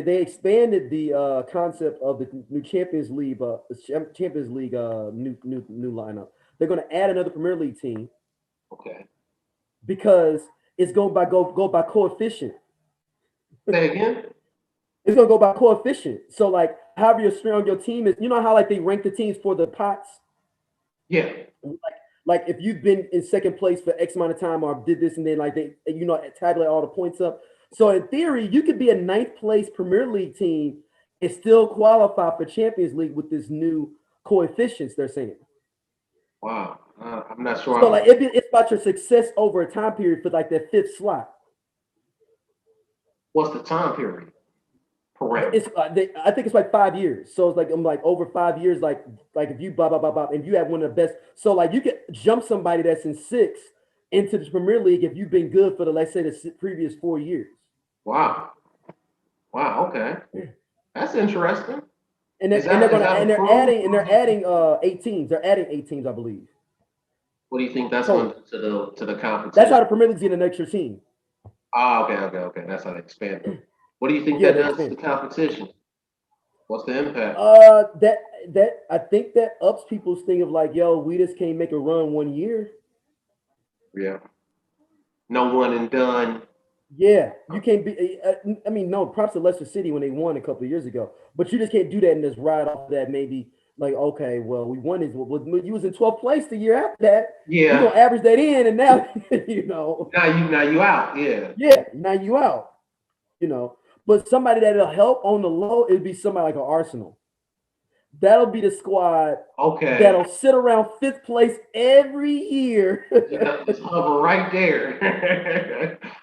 they expanded the concept of the new Champions League Champions League new lineup. They're going to add another Premier League team Okay. because it's going by go by coefficient. Say again? It's gonna go by coefficient. So like however your strong your team is, you know how like they rank the teams for the pots? Yeah. Like if you've been in second place for X amount of time or did this and then like they tabulate all the points up. So in theory, you could be a ninth place Premier League team and still qualify for Champions League with this new coefficients they're saying. Wow. I'm not sure. So like it's about your success over a time period for like that fifth slot. What's the time period? Correct. I think it's like 5 years. So it's like I'm like over 5 years. Like if you blah blah blah blah, and you have one of the best. So like you could jump somebody that's in six into the Premier League if you've been good for the, let's say, the previous 4 years. Wow. Wow. Okay. That's interesting. And they're Is gonna that and approved? they're adding 18s. They're adding 18s, I believe. What do you think that's going to Total. do to the That's how competition? the Premier League's getting an extra team. Ah, okay, okay, okay. That's how they expand it. What do you think Yeah, that they does to the expand. competition? What's the impact? That I think that ups people's thing of like, yo, we just can't make a run 1 year. Yeah. No one and done. Yeah, you can't be. I mean, no, props to Leicester City when they won a couple of years ago, but you just can't do that and just ride off that. Maybe like, okay, well, we won this. Well, you was in 12th place the year after that. We're Yeah. gonna average that in, and now you know, Now you out. Yeah. yeah, now you out. You know, but somebody that'll help on the low, it'd be somebody like an Arsenal. That'll be the squad Okay. that'll sit around fifth place every year. Just hover right there.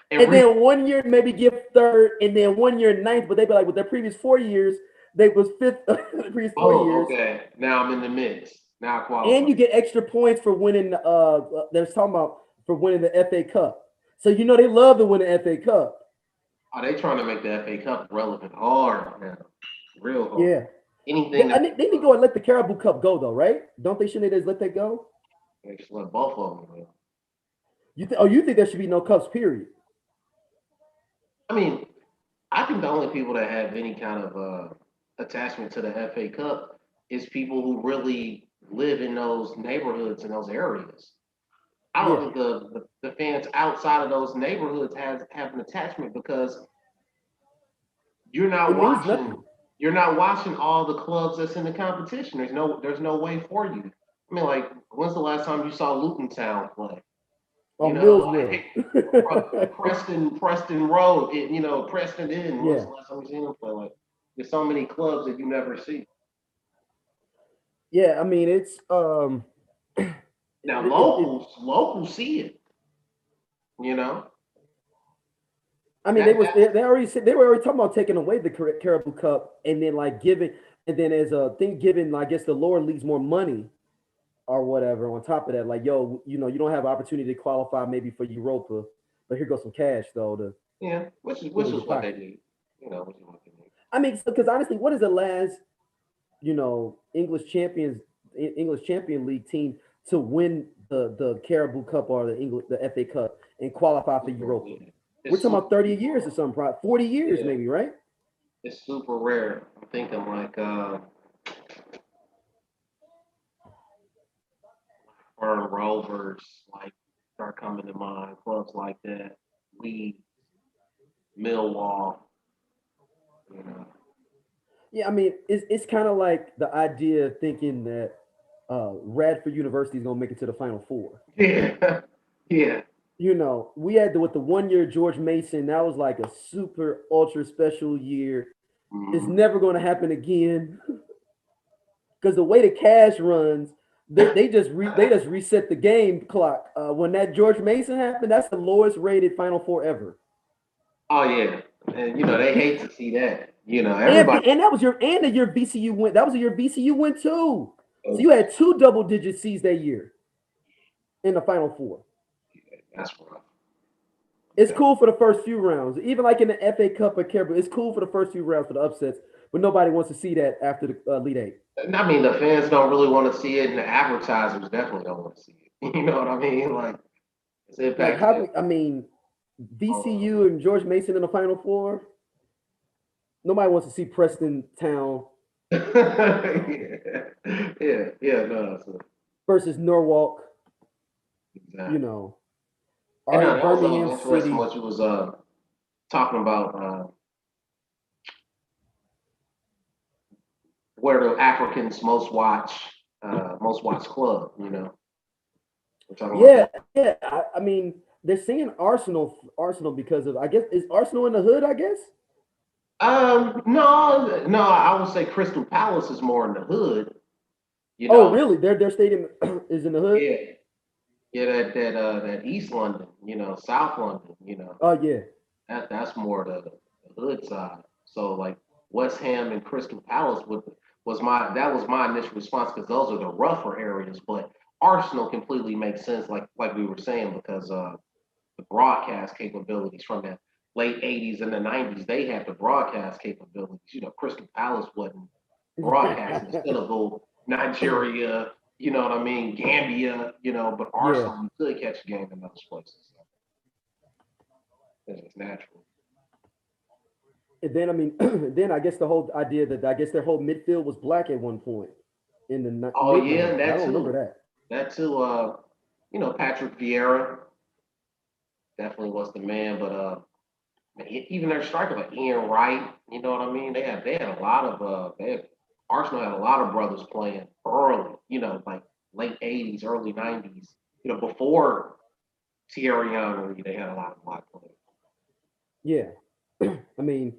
and And re- then 1 year maybe give third, and then 1 year ninth. But they be like with their previous 4 years, they was fifth the previous 4 years. okay. Now I'm in the mix. Now I And qualify. you get extra points for winning. They was talking about for winning the FA Cup. So you know they love to win the FA Cup. Are they trying to make the FA Cup relevant hard now? Real hard. Yeah, Anything that they need to go and let the Caribou Cup go though, right? Don't they? Shouldn't they just let that go? they just let both of them. You think there should be no cups? Period. I mean, I think the only people that have any kind of attachment to the FA Cup is people who really live in those neighborhoods and those areas. I don't Yeah, think the fans outside of those neighborhoods have an attachment because you're not it means watching nothing. you're not watching all the clubs that's in the competition. There's no way for you. I mean, like, when's the last time you saw Luton Town play? Or You know, Millsville. like Preston Road, Preston Inn. When's Yeah, the last time you seen them play? Like, there's so many clubs that you never see. yeah. I mean, it's Now, it locals see it. You know I mean, that they already said they were already talking about taking away the Caribou Cup and then like giving and then as a thing giving I guess the lower leagues more money or whatever on top of that. Like, yo, you don't have opportunity to qualify maybe for Europa, but here goes some cash though to yeah, which is put which in is your what they pocket. need. Which is what they need. I mean, because honestly, what is the last English champion league team to win the Caribou Cup or the FA Cup and qualify for Super, Europa? yeah. We're It's talking super, about 30 years or something, probably 40 years yeah. maybe, right? It's super rare. I'm thinking like Burn Rovers, like start coming to mind. Clubs like that. We Millwall. You know. Yeah, I mean, it's kind of like the idea of thinking that Radford University is gonna make it to the Final Four. Yeah. Yeah. We had with the 1 year George Mason, that was like a super ultra special year. It's Mhm. never gonna happen again because the way the cash runs, they just reset the game clock. When that George Mason happened, that's the lowest rated Final Four ever. Oh yeah, and they hate to see that. And Everybody. and that was the year VCU went. That was the year VCU went too. So you had two double digit C's that year in the Final Four. That's rough. It's Yeah. cool for the first few rounds, even like in the FA Cup or Caribou. It's cool for the first few rounds for the upsets, but nobody wants to see that after the Elite Eight. And I mean, the fans don't really want to see it, and the advertisers definitely don't want to see it. You know what I mean? Like, it's Like impacted how them. I mean, Oh, VCU and George Mason in the Final Four. Nobody wants to see Preston Town yeah, yeah, no, so, versus Norwalk. You exactly. know, And or that was Birmingham interesting City. what you was talking about where the Africans most watch club. We're talking about Yeah, that. yeah. I mean, they're saying Arsenal because of I guess is Arsenal in the hood. I guess. No, no, I would say Crystal Palace is more in the hood. You Oh, know, really? Their stadium is in the hood. yeah, yeah, that East London, South London, Oh yeah. that's more the hood side. So like West Ham and Crystal Palace was my initial response because those are the rougher areas. But Arsenal completely makes sense, like we were saying, because the broadcast capabilities from the late '80s and the '90s, they had the broadcast capabilities. Crystal Palace wasn't broadcasting Senegal, Nigeria, you know what I mean, Gambia, but Yeah. Arsenal, you could catch a game in those places. So it's natural. And then I mean, then I guess the whole idea that I guess their whole midfield was black at one point in the Oh mid yeah, and '90s. I that don't remember too. that. That too. Patrick Vieira definitely was the man, but even their striker like Ian Wright, you know what I mean? They had a lot of Arsenal had a lot of brothers playing early, like late '80s, early '90s. Before Thierry Henry, they had a lot of black players. Yeah. I mean,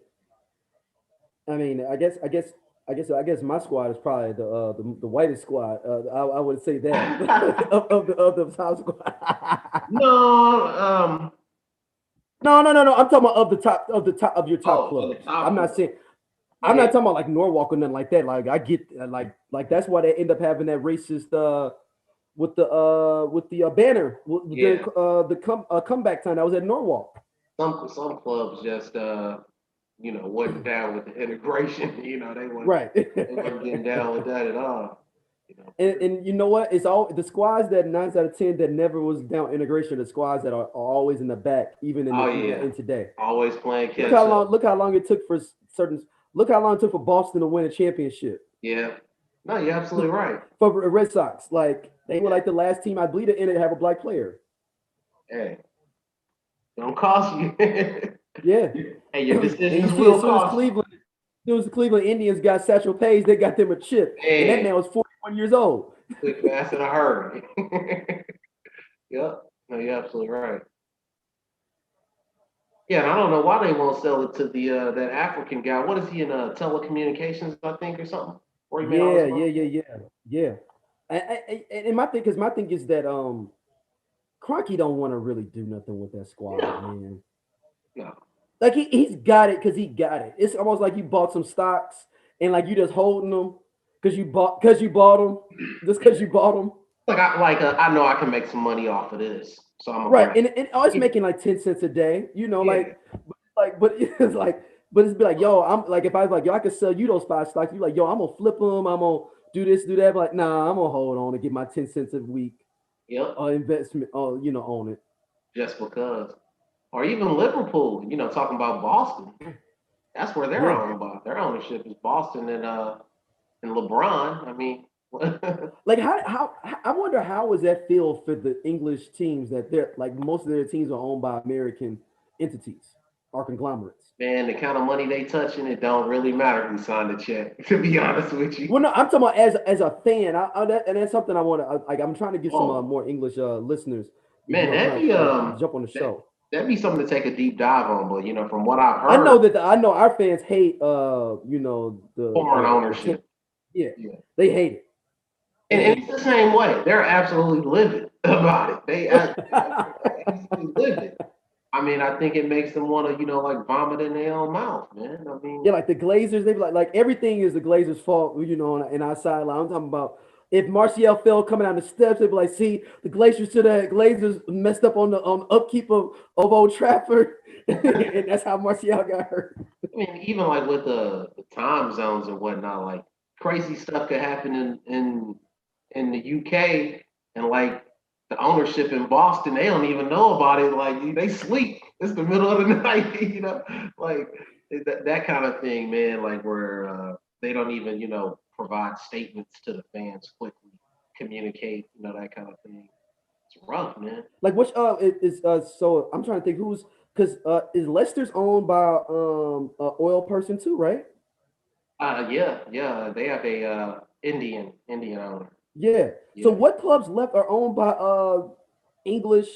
I guess my squad is probably the whitest squad. I would say that of the top squad. No, No. I'm talking about of the top of your top oh, the clubs. top I'm not one. saying I'm Yeah, not talking about like Norwalk or nothing like that. Like I get like that's why they end up having that racist with the banner with yeah. the comeback time that was at Norwalk. Some clubs just wasn't down with the integration. Right. They wasn't getting down with that at all. And you know what? It's all the squads that 9 out of 10 that never was down integration. The squads that are always in the back, even in Oh the even yeah, in today. always playing Look catch how up. long. Look how long it took for certain. Look how long it took for Boston to win a championship. Yeah. No, you're absolutely right. For Red Sox, like they were Yeah. like the last team I believe to have a black player. Hey, don't cost you. Yeah, Hey, your and you decisions see, will cost As soon as the Cleveland Indians got Satchel Paige, they got them a chip, you. and that Hey, man was 41 years old. quick, fast, in a hurry. Yep. No, you're absolutely right. Yeah, and I don't know why they won't sell it to the that African guy. What is he in telecommunications, I think, or something? Where he made all Yeah, this yeah, money? yeah, yeah, yeah. And my thing is that Kroenke don't want to really do nothing with that squad, No, man. no. Like he's got it because he got it. It's almost like you bought some stocks and like you just holding them because you bought them just because you bought them. I know I can make some money off of this, so I'm gonna Right, grab. and oh, it's It. making like 10 cents a day. Yeah, But it's like, but it's be like, yo, I'm like, if I was like, yo, I could sell you those 5 stocks. You like, yo, I'm gonna flip them. I'm gonna do this, do that. But like, nah, I'm gonna hold on and get my 10 cents a week yep. investment. On it. Just because, or even Liverpool. Talking about Boston. That's where they're Yeah. owned by. Their ownership is Boston and LeBron. I mean, Like I wonder how was that feel for the English teams that they're like most of their teams are owned by American entities or conglomerates. man, the kind of money they touching, it don't really matter who signed the check. To be honest with you. Well, no, I'm talking about as a fan. And that's something I want to like. I'm trying to get some Oh more English listeners. man, Trying to jump on the that show. that'd be something to take a deep dive on. But from what I've I heard, know that I know our fans hate the foreign the ten, ownership. yeah, Yeah. they hate it. And And it's the same way. They're absolutely livid about it. They're absolutely livid. I mean, I think it makes them want to, like vomit in their own mouth, man. I mean, yeah, like the Glazers, they be like everything is the Glazers' fault, in our sideline. I'm talking about if Martial fell coming down the steps, they'd be like, see, the Glazers messed up on upkeep of Old Trafford. And that's how Martial got hurt. I mean, even like with the time zones and whatnot, like crazy stuff could happen in the UK and like the ownership in Boston, they don't even know about it. Like they sleep. It's the middle of the night, like that kind of thing, man. Like where they don't even, provide statements to the fans quickly, communicate, that kind of thing. It's rough, man. Like which is so I'm trying to think who's because is Leicester's owned by a oil person too, right? Yeah, yeah. They have a Indian owner. Yeah. So Yeah. what clubs left are owned by English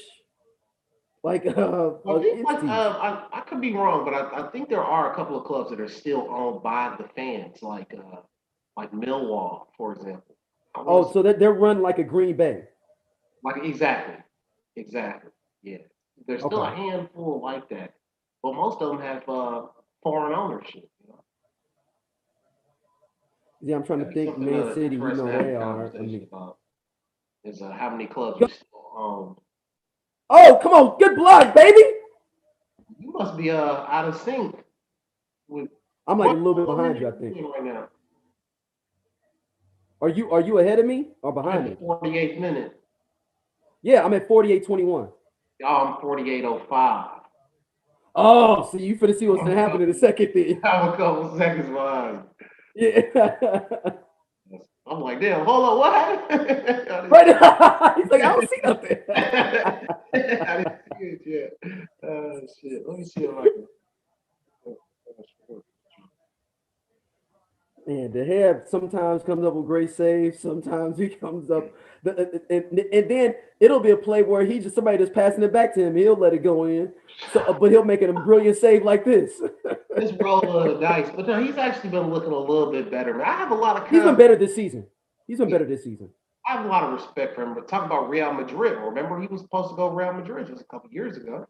like I think entities? I could be wrong, but I think there are a couple of clubs that are still owned by the fans, like Millwall, for example. I want to Oh, say so that they're run like a Green Bay. like exactly. Yeah, there's still a Okay. handful like that, but most of them have foreign ownership. Yeah, I'm trying to That'd be think. something Man City, we interesting know to have they a are. I conversation mean, about. Is how many clubs go- you still own. oh, come on, good block, baby. You must be out of sync with I'm like a what little bit behind minute you, I are think. you in right now? Are you ahead of me or I'm behind at the me? 48th minute. Yeah, I'm at 48-21. Y'all, I'm 48:05. Oh, so you finna see what's I'm gonna a happen in a couple, second then. I'm a couple seconds behind. Yeah. I'm like, damn, hold on, what happened? I didn't Right see now. He's like, I don't see nothing. it. I didn't see it yet. Oh shit. Let me see if I can. Man, the head sometimes comes up with great saves. Sometimes he comes up, and then it'll be a play where he just somebody just passing it back to him. He'll let it go in. So, but he'll make it a brilliant save like this. This roll of the dice, but no, he's actually been looking a little bit better. I have a lot of He's been confidence. better this season. He's been Yeah, better this season. I have a lot of respect for him. But talk about Real Madrid. Remember, he was supposed to go Real Madrid just a couple years ago.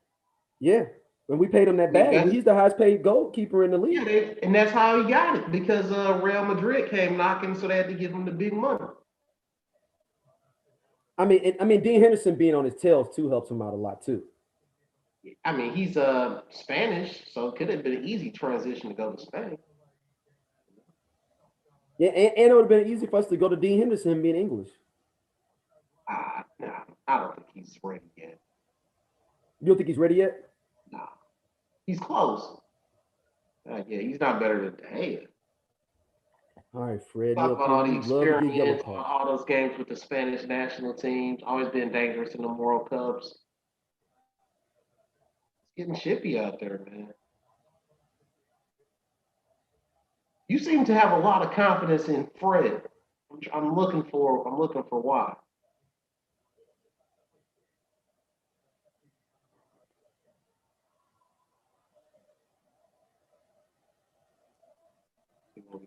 Yeah, and we paid him that I mean, bag. He's the highest paid goalkeeper in the yeah, league. and that's how he got it because Real Madrid came knocking, so they had to give him the big money. I mean, Dean Henderson being on his tails too helps him out a lot too. I mean, he's Spanish, so it could have been an easy transition to go to Spain. Yeah, and it would have been easy for us to go to Dean Henderson being English. Nah, I don't think he's ready yet. You don't think he's ready yet? Nah, he's close. Yeah, he's not better than De Gea. All right, Fred, Talk you up about here? all the You love to get yellow experience, cards. all those games with the Spanish national teams, always been dangerous in the World Cups. It's getting shippy out there, man. You seem to have a lot of confidence in Fred. I'm looking for why.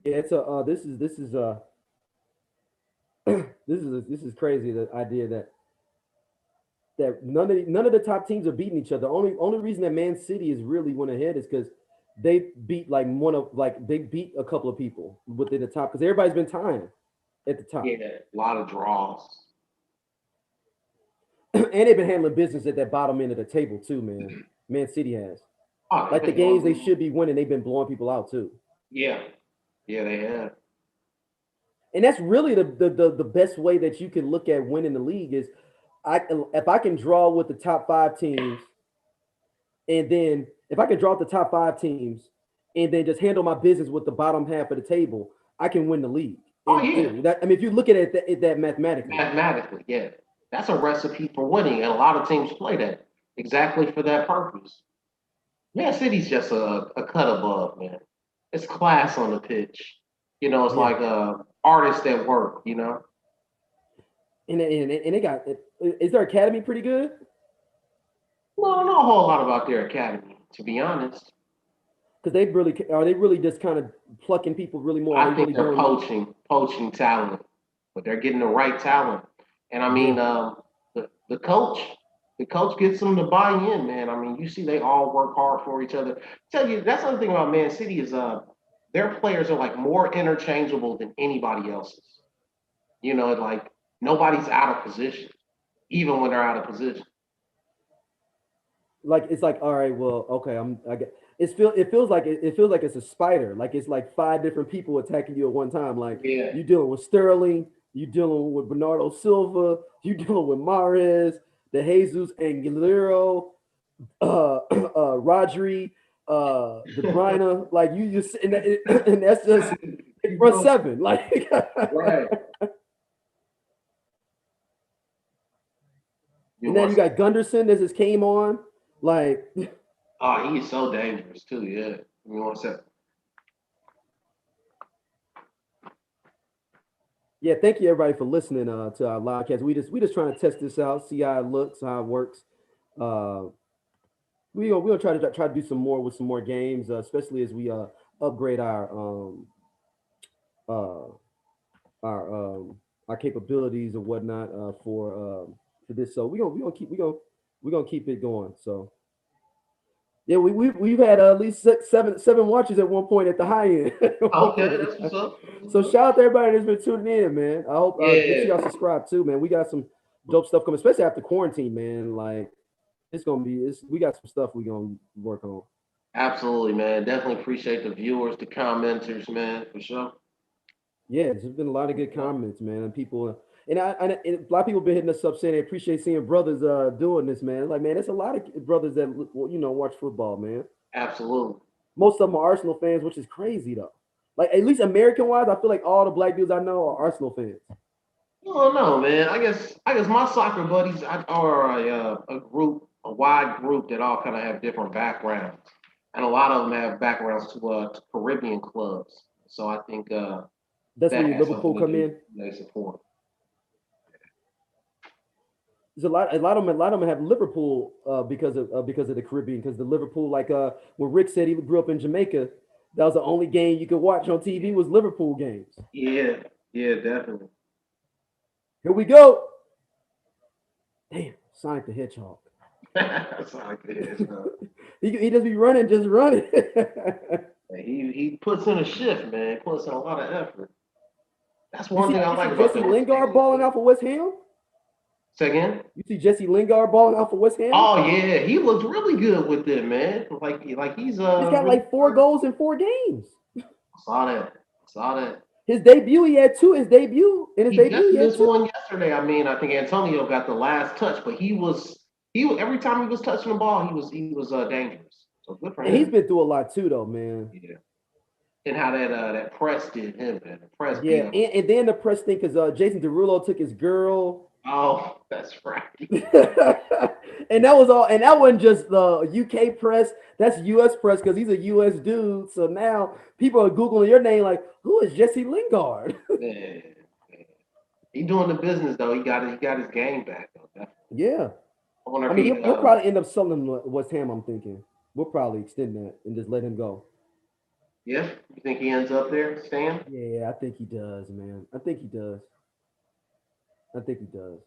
Yeah, it's a this is crazy. The idea that none of the top teams are beating each other. Only reason that Man City is really went ahead is because they beat they beat a couple of people within the top because everybody's been tying at the Yeah, top. a lot of draws. And they've been handling business at that bottom end of the table too, man. Man City has. Oh, they've Like the been games they going. should be winning, they've been blowing people out too. Yeah, yeah, they have. And that's really the best way that you can look at winning the league is I if I can draw with the top five teams, and then if I can draw out the top five teams, and then just handle my business with the bottom half of the table, I can win the league. Oh In yeah, theory, that I mean, if you look at that mathematically, mathematically, yeah. That's a recipe for winning, and a lot of teams play that exactly for that purpose. Man City's just a cut above, man. It's class on the pitch. It's yeah. like artists at work. And they got is their academy pretty good? No, I don't know a whole lot about their academy, to be honest. Because they really just kind of plucking people really more? Are they I think really they're doing? poaching talent, but they're getting the right talent. And I Yeah, mean, the coach, the coach gets them to buy in, man. I mean, you see, they all work hard for each other. Tell you, that's the other thing about Man City is their players are like more interchangeable than anybody else's. Like nobody's out of position, even when they're out of position. like it's like all right, well, okay, I get it feels like it's a spider, like it's like five different people attacking you at one time. Like Yeah. you dealing with Sterling, you dealing with Bernardo Silva, you dealing with Mares, the Jesus Anguilero, Rodri, De Bruyne. Like you just and that's just front seven. Like Right. You and then want you some? got Gunderson that just came on. Like Oh, he's so dangerous too. Yeah. You want some? yeah, thank you everybody for listening to our live cast. We just trying to test this out, see how it looks, how it works. Uh, we'll try to do some more with some more games, especially as we upgrade uh our our capabilities or whatnot for this. So we gonna keep it going. So Yeah, we've had at least seven watches at one point at the high end. Okay, that's what's up. That's what's So up. shout out to everybody that's been tuning in, man. I hope make sure Yeah, y'all subscribe too, man. We got some dope stuff coming, especially after quarantine, man. Like we got some stuff we gonna work on. absolutely, man. Definitely appreciate the viewers, the commenters, man, for sure. Yeah, there's been a lot of good comments, man, and people. And a lot of people been hitting us up saying they appreciate seeing brothers doing this, man. Like, man, there's a lot of brothers that watch football, man. Absolutely. Most of them are Arsenal fans, which is crazy though. Like at least American wise, I feel like all the black dudes I know are Arsenal fans. I don't know, man. I guess my soccer buddies are a group, a wide group that all kind of have different backgrounds, and a lot of them have backgrounds to Caribbean clubs. So I think That's where that your has something Liverpool to come do. in. They support. There's a lot of them have Liverpool because of the Caribbean. Because the Liverpool, like when Rick said he grew up in Jamaica, that was the only game you could watch on TV was Liverpool games. Yeah, yeah, definitely. Here we go. Damn, Sonic the Hedgehog. That's like it is. He just be running, just running. He puts in a shift, man. He puts in a lot of effort. That's You one see, thing I you see like about Jesse the Lingard Hispanic balling players. out for West Ham. Say again? You see Jesse Lingard balling out for West Ham. Oh yeah, he looked really good with it, man. Like he's He's got really like 4 goals in 4 games. saw that. Saw that. His debut, he had two. His debut in his He debut, just he had missed two. one yesterday. I mean, I think Antonio got the last touch, but every time he was touching the ball, he was dangerous. So good for And he's him. been through a lot too, though, man. Yeah. And how that press did him, man. The press Yeah, beat him. and then the press thing because Jason Derulo took his girl, Oh, that's right. and that was all. And that wasn't just the UK press. That's US press because he's a US dude. So now people are googling your name like, who is Jesse Lingard? Man, man. He doing the business though. He got his game back though. Definitely. Yeah, I wonder I if mean he he'll probably end up selling him to West Ham. I'm thinking we'll probably extend that and just let him go. yeah. You think he ends up there, Stan? Yeah, I think he does, man. I think he does. I think he does.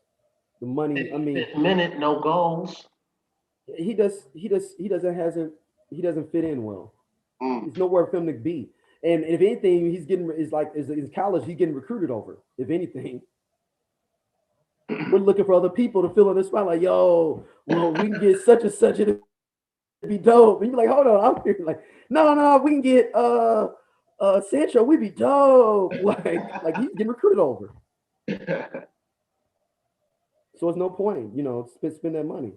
The money. I mean, 55th minute, no goals. he does. He doesn't hasn't. He doesn't fit in well. Mm. It's nowhere for him to be. And if anything, he's getting is like is in college. He's getting recruited over. If anything, we're looking for other people to fill in the spot. Like, yo, well, we can get such and such, and it'd be dope. And you're like, hold on, I'm here. Like, no, we can get Sancho. We'd be dope. Like he's getting recruited over. So it's no point, spend that money.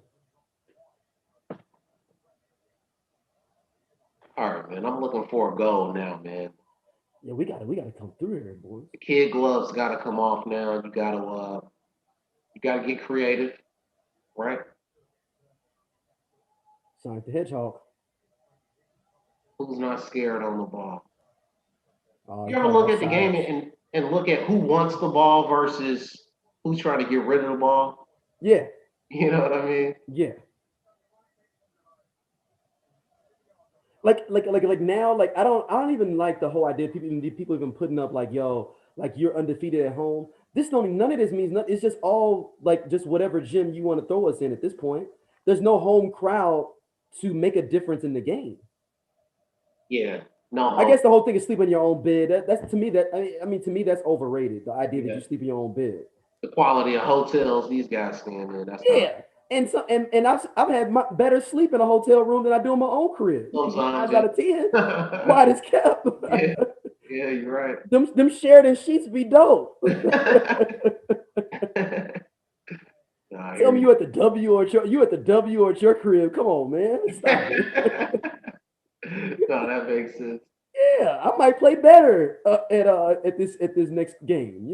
All right, man. I'm looking for a goal now, man. Yeah, we gotta come through here, boys. The kid gloves got to come off now. You gotta get creative, right? Sonic the Hedgehog. Who's not scared on the ball? You He ever called look at the game offsides. and look at who wants the ball versus who's trying to get rid of the ball? Yeah, You know what I mean? yeah. Like now, like I don't even like the whole idea. People even putting up like, yo, like you're undefeated at home. This don't none of this means nothing. It's just all like just whatever gym you want to throw us in at this point. There's no home crowd to make a difference in the game. Yeah. No I home. guess the whole thing is sleep in your own bed. That's to me that I mean to me that's overrated. The idea that Yeah. you sleep in your own bed. The quality of hotels these guys stand in. That's not Yeah. And I've had better sleep in a hotel room than I do in my own crib. sometimes. 9 out of 10. Quiet as kept. Yeah. Yeah, you're right. them Sheridan sheets be dope. Nah, I Tell hear me you. you at the W or at your crib. Come on, man. Stop it. No, that makes sense. Yeah, I might play better at this next game.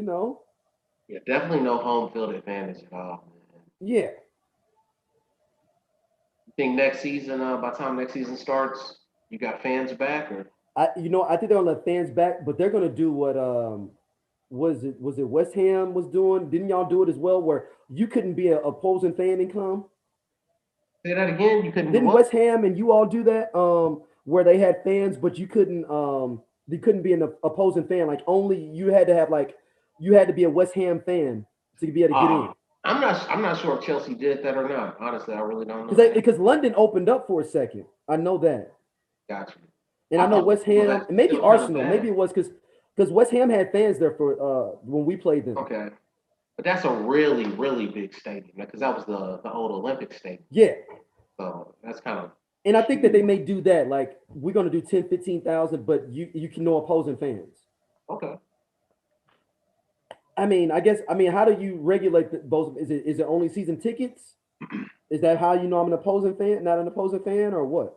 Yeah, definitely no home field advantage at all, man. Yeah. You think next season, by the time next season starts, you got fans back or I think they're gonna let fans back, but they're gonna do what was it West Ham was doing? Didn't y'all do it as well, where you couldn't be an opposing fan and come? say that again? You couldn't do Didn't what? West Ham and you all do that? Where they had fans, but you couldn't be an opposing fan. Like only you had to be a West Ham fan to be able to get Ah, in. I'm not sure if Chelsea did that or not. Honestly, I really don't know that. Because London opened up for a second. I know that, Gotcha. and I I know thought, West well, Ham, that's and maybe still kind of Arsenal. Maybe bad. it was because West Ham had fans there for when we played them. Okay, but that's a really really big stadium because that was the old Olympic stadium. Yeah, So that's kind of and I think that they huge. may do that. Like we're gonna do 10, 15,000, but you can know opposing fans. Okay. I mean, how do you regulate both? Is it only season tickets? Is that how you know I'm an opposing fan, not an opposing fan, or what?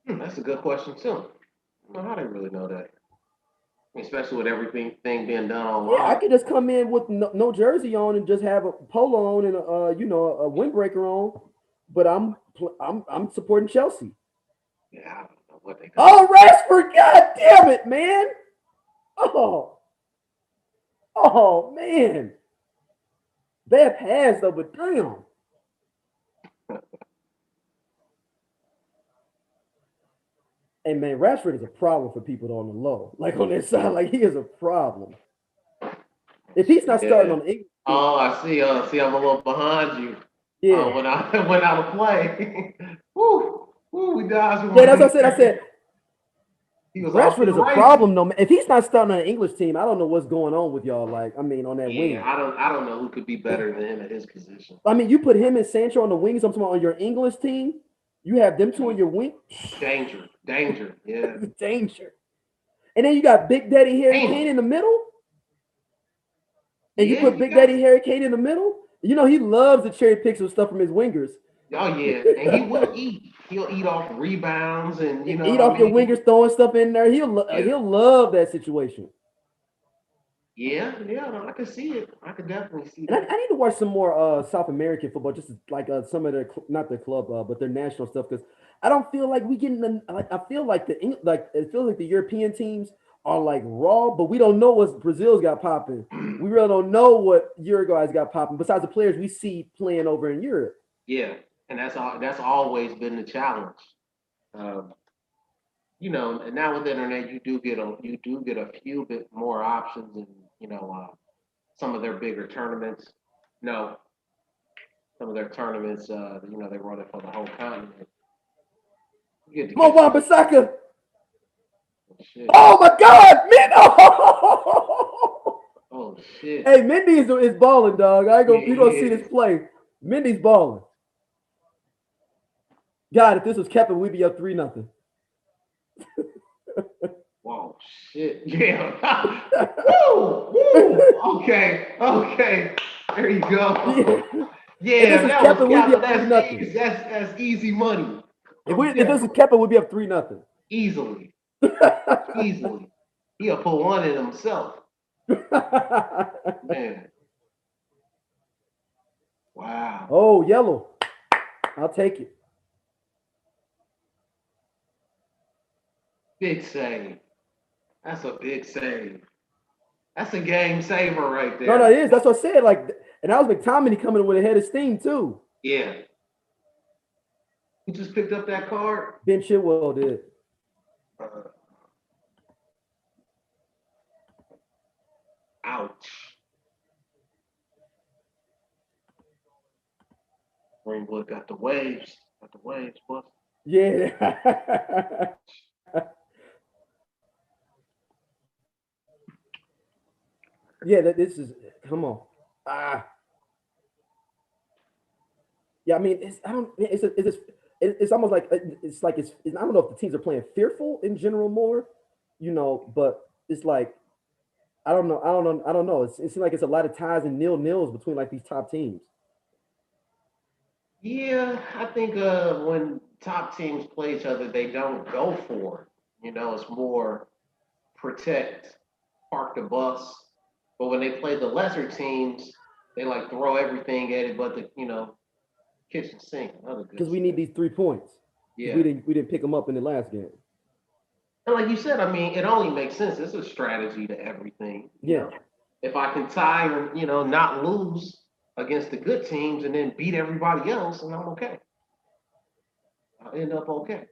That's a good question too. I don't know how they really know that, especially with everything thing being done Yeah, I online. could just come in with no jersey on and just have a polo on and a windbreaker on, but I'm supporting Chelsea. Yeah, I don't know what they got. Oh, Rashford! God damn it, man! Oh, oh man! Bad pass though, but damn. Hey man, Rashford is a problem for people on the low. Like on their side, like he is a problem. If he's not starting Yeah. on the English team, Oh, I see. See, I'm a little behind you. yeah, When I went out to play, woo, woo, we dodged yeah, one that's what I said. I there. said He was off to Rashford the is a races. problem, though. Man. If he's not starting on an English team, I don't know what's going on with y'all. Like, I mean, on that Yeah, wing. I don't know who could be better than him at his position. I mean, you put him and Sancho on the wings. I'm talking about on your English team. You have them two on your wing. Danger, danger. Yeah. Danger. And then you got Big Daddy Harry Damn. Kane in the middle, and you Yeah, put you Big got. Daddy Harry Kane in the middle. You know he loves to cherry pick some stuff from his wingers. Oh yeah, and he will eat. He'll eat off rebounds, and you know Eat what I off your mean. wingers, throwing stuff in there. Yeah, He'll love that situation. yeah. No, I can see it. I can definitely see And that. I need to watch some more South American football, just like some of their not their club, but their national stuff. Because I don't feel like we getting the. Like, I feel like like it feels like the European teams are like raw, but we don't know what Brazil's got popping. We really don't know what Uruguay's got popping. Besides the players we see playing over in Europe. Yeah, and that's all. That's always been the challenge. Um, and now with the internet, you do get a few bit more options, and some of their bigger tournaments. No, some of their tournaments, they run it for the whole continent. You get to Come on, catch a Wan little Bissaka. shit. Oh my God, man! Oh! Oh shit. Hey, Mendy is balling, dog. I ain't Yeah, gonna you he gonna see this is. play. Mendy's balling. God, if this was Kepin, we'd be up 3-0. Wow, shit. Yeah. Woo! Woo! Okay. Okay. There you go. Yeah. If this Yeah, was that was Kepin, we'd be Kappa. up 3 That's nothing. easy. That's easy money. If this was Kepin, we'd be up 3-0. Easily. Easily. He'll put one in himself. Man. Wow. Oh, yellow. I'll take it. Big save. That's a big save. That's a game saver right No, no, it there. is. That's what I said. Like, and that was McTominay coming with a head of steam too. Yeah. Who just picked up that card? Ben Chilwell did. Uh, ouch. Greenwood got the waves. Got the waves, boy. Yeah. Yeah, this is come on. Ah, yeah. I mean, I don't. It's almost like I don't know if the teams are playing fearful in general more, but it's like I don't know. It seems like it's a lot of ties and nils between like these top teams. Yeah, I think when top teams play each other, they don't go for it. It's more protect, park the bus. But when they play the lesser teams, they like throw everything at it, but the kitchen sink, other good Because we need stuff. these 3 points because Yeah. we didn't pick them up in the last game. And like you said, I mean, it only makes sense. It's a strategy to everything. Yeah. If I can tie or not lose against the good teams and then beat everybody else, and I'm okay. I'll end up okay.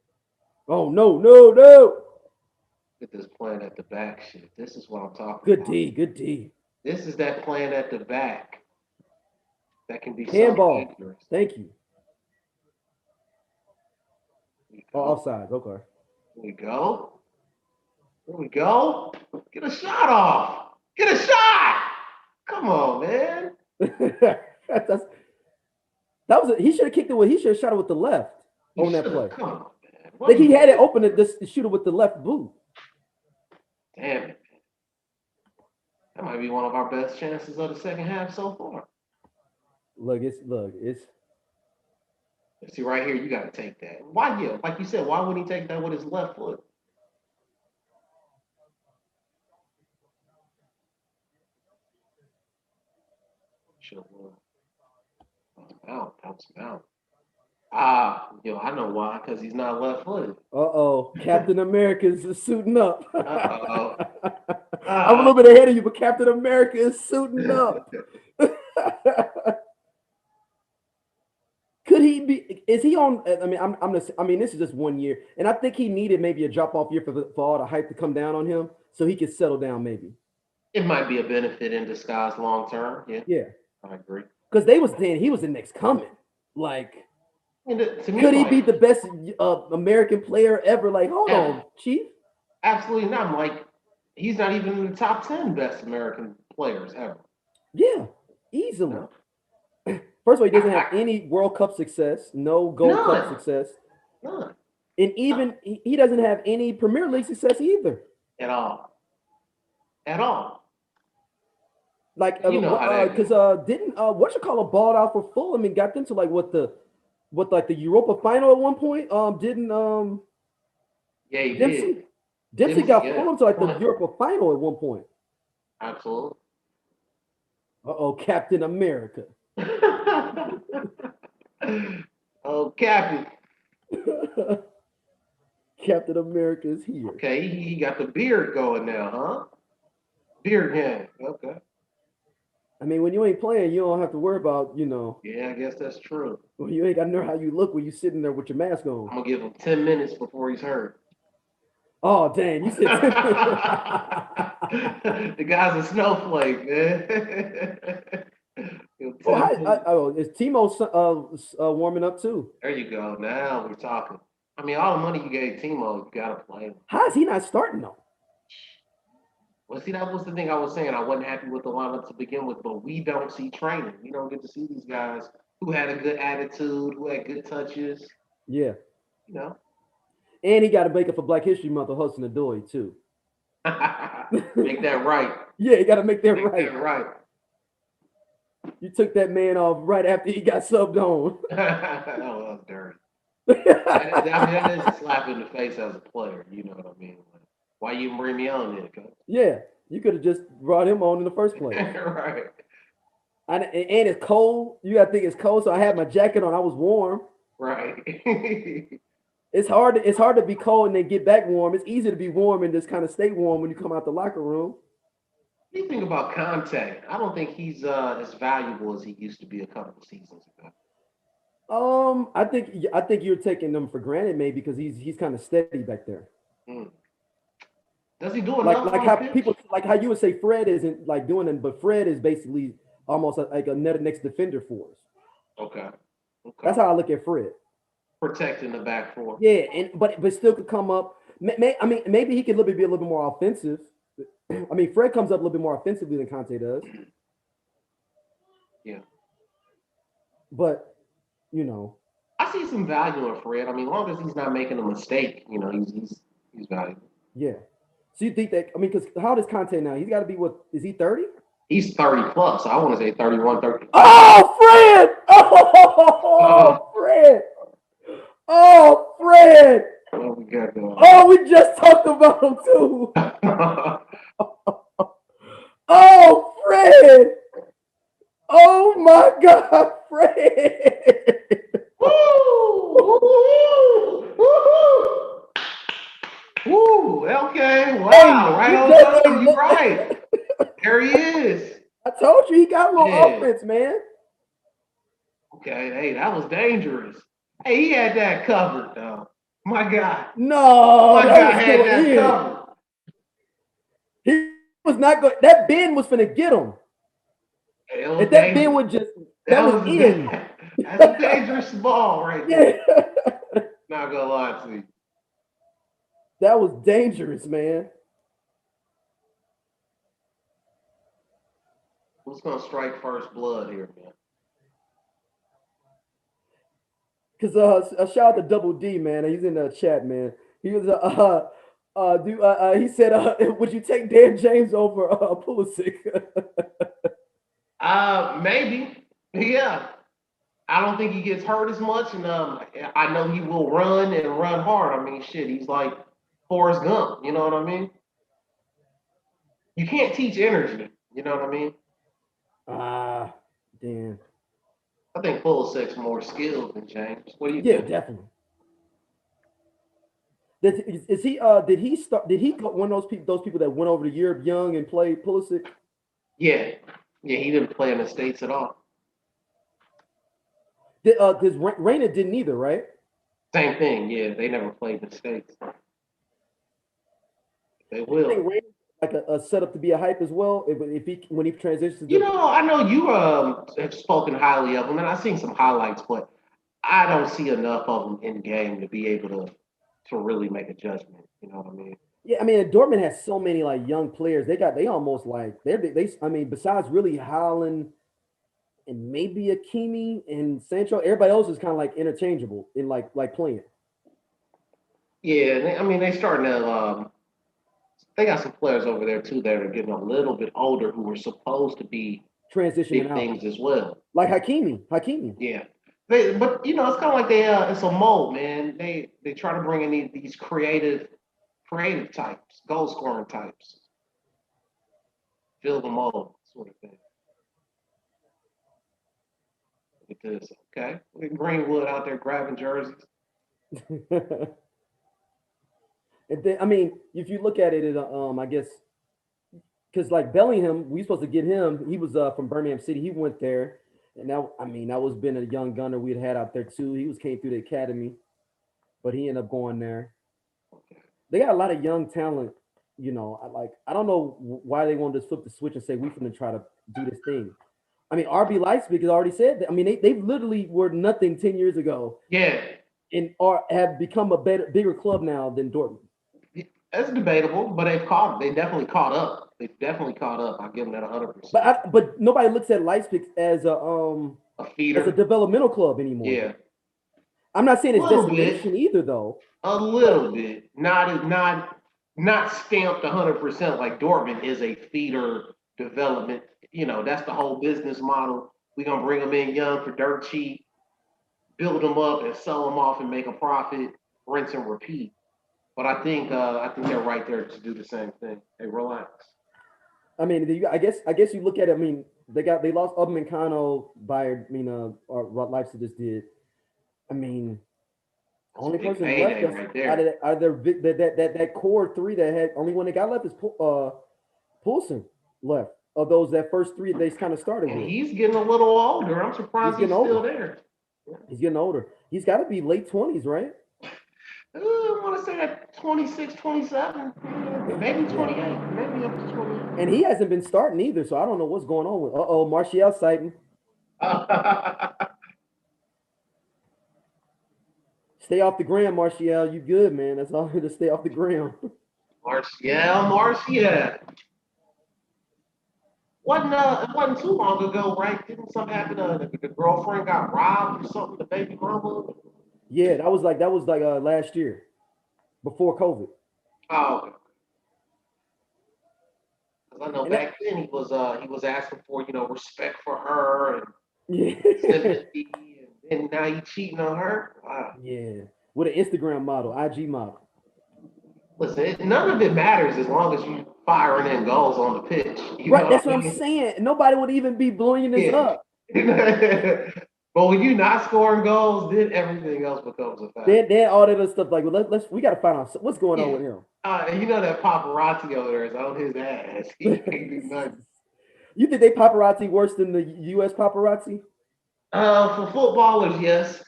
Oh no, no, no. Get this playing at the back shit. This is what I'm talking Good about. D, good D. This is that playing at the back. that can be so Handball. dangerous. Thank you. Oh, Go. offside. Okay. Here we go. Here we go. Get a shot off. Get a shot. Come on, man. That's, that was he should have kicked it with. He should have shot it with the left He on that should play. have. Come on, man. What Like are he you had it doing? open to just shoot it with the left boot. Damn it. That might be one of our best chances of the second half so far. Look, it's See, right here, you got to take that. Why, yeah, like you said, why wouldn't he take that with his left foot? Should have out. That was out. I know why, because he's not left footed. Captain America is suiting up. Uh-oh. I'm a little bit ahead of you, but Captain America is suiting up. Could he be? Is he on? I mean, I mean, this is just 1 year, and I think he needed maybe a drop off year for all the hype to come down on him, so he could settle down maybe. It might be a benefit in disguise long term. Yeah, Yeah, I agree. because they was saying he was the next coming. Like, And to me, could he like, be the best American player ever? Like, hold ever. on, Chief. Absolutely not. I'm like, he's not even in the top 10 best American players ever. Yeah, easily. No. First of all, he doesn't have any World Cup success, no Gold Cup None. success, None. and even he doesn't have any Premier League success either. At all. At all. Like, You know how that because didn't what you call a balled out for Fulham and got them to like the Europa final at one point? Didn't Yeah, he Dempsey did. Dempsey got yeah. Fulham to like the Europa final at one point? Absolutely. Captain America. Oh, Captain. Captain America is here. Okay, he got the beard going now, huh? Beard gang. Okay. I mean, when you ain't playing, you don't have to worry about, Yeah, I guess that's true. well, you ain't got to know how you look when you sitting there with your mask on. I'm gonna give him 10 minutes before he's hurt. Oh, dang, you said The guy's a snowflake, man. is Timo warming up too? There you go. Now we're talking. I mean, all the money you gave Timo, you gotta play him. How is he not starting though? Well, see, that was the thing I was saying. I wasn't happy with the lineup to begin with, but we don't see training. We don't get to see these guys who had a good attitude, who had good touches. Yeah. You know. And he got to make up for Black History Month of Hudson Odoi too. Make that right. Yeah, he got to make that Make right. that right. You took that man off right after he got subbed on. That was dirty. That is a slap in the face as a player. You know what I mean? Like, why you bring me on there, coach? Yeah, you could have just brought him on in the first place. Right. And it's cold. You got to think it's cold, so I had my jacket on. I was warm. Right. It's hard to be cold and then get back warm. It's easy to be warm and just kind of stay warm when you come out the locker room. What do you think about Conte? I don't think he's as valuable as he used to be a couple of seasons ago. I think you're taking them for granted, maybe, because he's kind of steady back there. Does he do enough? Like how people like how you would say Fred isn't like doing it, but Fred is basically almost like a next defender for us. Okay. That's how I look at Fred. Protecting the back four. Yeah, but still could come up. I mean, maybe he could be a little bit more offensive. I mean, Fred comes up a little bit more offensively than Conte does. Yeah. But, I see some value in Fred. I mean, as long as he's not making a mistake, he's valuable. Yeah. So you think that, I mean, because how old is Conte now? He's got to be, is he 30? He's 30 plus. So I want to say 31, 30. Oh, Fred! Oh, Fred! Oh, Fred! What we got going? Oh, we just talked about him too. Oh, Fred! Oh my God, Fred! Woo! Woo! Okay, wow! Hey, right on time. You're right. There he is. I told you he got a little offense, man. Okay, hey, that was dangerous. Hey, he had that covered, though. My God. No, my God had that covered. He was not good. That Ben was finna get him. If that Ben would just That was in. That's a dangerous ball right there. Yeah. Not gonna lie to you. That was dangerous, man. Who's gonna strike first blood here, man? Cause a shout out to Double D, man. He's in the chat, man. He was he said, would you take Dan James over Pulisic? Maybe. Yeah. I don't think he gets hurt as much, and I know he will run and run hard. I mean, shit, he's like Forrest Gump. You know what I mean? You can't teach energy. You know what I mean? Ah, damn. I think Pulisic's more skilled than James. What do you Yeah, think? definitely. Is he? Did he start? Did he go one of those people? Those people that went over to Europe young and played Pulisic? Yeah, yeah, he didn't play in the States at all. Because Reyna didn't either, right? Same thing. Yeah, they never played in the States. They Do you think will. Reyna like a setup to be a hype as well? If he when he transitions You to know, I know you have spoken highly of him, and I've seen some highlights, but I don't see enough of him in game to be able to really make a judgment. You know what I mean? yeah, I mean Dortmund has so many like young players. They almost like they I mean besides really Haaland and maybe Akimi and Sancho, everybody else is kind of like interchangeable in like playing Yeah, I mean they starting to. They got some players over there too that are getting a little bit older who were supposed to be transitioning big out things as well. like Hakimi. Yeah. But you know, it's kind of like it's a mold, man. They try to bring in these creative types, goal scoring types, fill the mold sort of thing. Look at this, okay? Look at Greenwood out there grabbing jerseys. And then I mean if you look at it, I guess because like Bellingham, we supposed to get him. He was from Birmingham City. He went there, and that I mean that was been a young gunner we'd had out there too. He was came through the academy, but he ended up going there. They got a lot of young talent. You know, I don't know why they wanted to flip the switch and say we're going to try to do this thing. I mean, RB Leipzig has already said that. I mean, they literally were nothing 10 years ago Yeah, and have become a bigger club now than Dortmund. that's debatable, but they definitely caught up. They definitely caught up. I give them that 100%. But nobody looks at Leipzig A as a feeder. developmental club anymore, Yeah, though. I'm not saying a it's little bit. destination either, though. A But little bit. Not stamped 100% like Dortmund is a feeder development. You know, that's the whole business model. We're gonna bring them in young for dirt cheap, build them up and sell them off and make a profit, rinse and repeat. But I think they're right there to do the same thing. Hey, relax. I mean, I guess you look at it. I mean, they lost Upamecano by or Leipzig just did. I mean, That's a only big person left payday that's right there. out of their that core three that had only one that got left is Poulsen left of those that first three they kind of started And with. he's getting a little older. I'm He's surprised getting he's older. still there. He's getting older. He's got to be late 20s, right? I want to say that 26, 27, maybe Yeah. 28, maybe up to 28. And he hasn't been starting either, so I don't know what's going on with. Martial sighting. Stay off the ground, Martial. You good, man? That's all. To stay off the ground. Martial. It wasn't too long ago, right? Didn't something happen? The girlfriend got robbed or something. The baby mama. Yeah, that was like last year before COVID. Oh, because I know And that, back then he was asking for respect for her and yeah, sympathy, and now he cheating on her. Wow. yeah, with an Instagram model, IG model. Listen, none of it matters as long as you firing in goals on the pitch. You Right, know that's what what I I'm mean? saying. Nobody would even be blowing this Yeah. up. But when you're not scoring goals, then everything else becomes a factor. Then all that other stuff like, well, we got to find out what's going on Yeah. with him. You know that paparazzi over there is on his ass. He can't do nothing. You think they paparazzi worse than the U.S. paparazzi? For footballers, yes.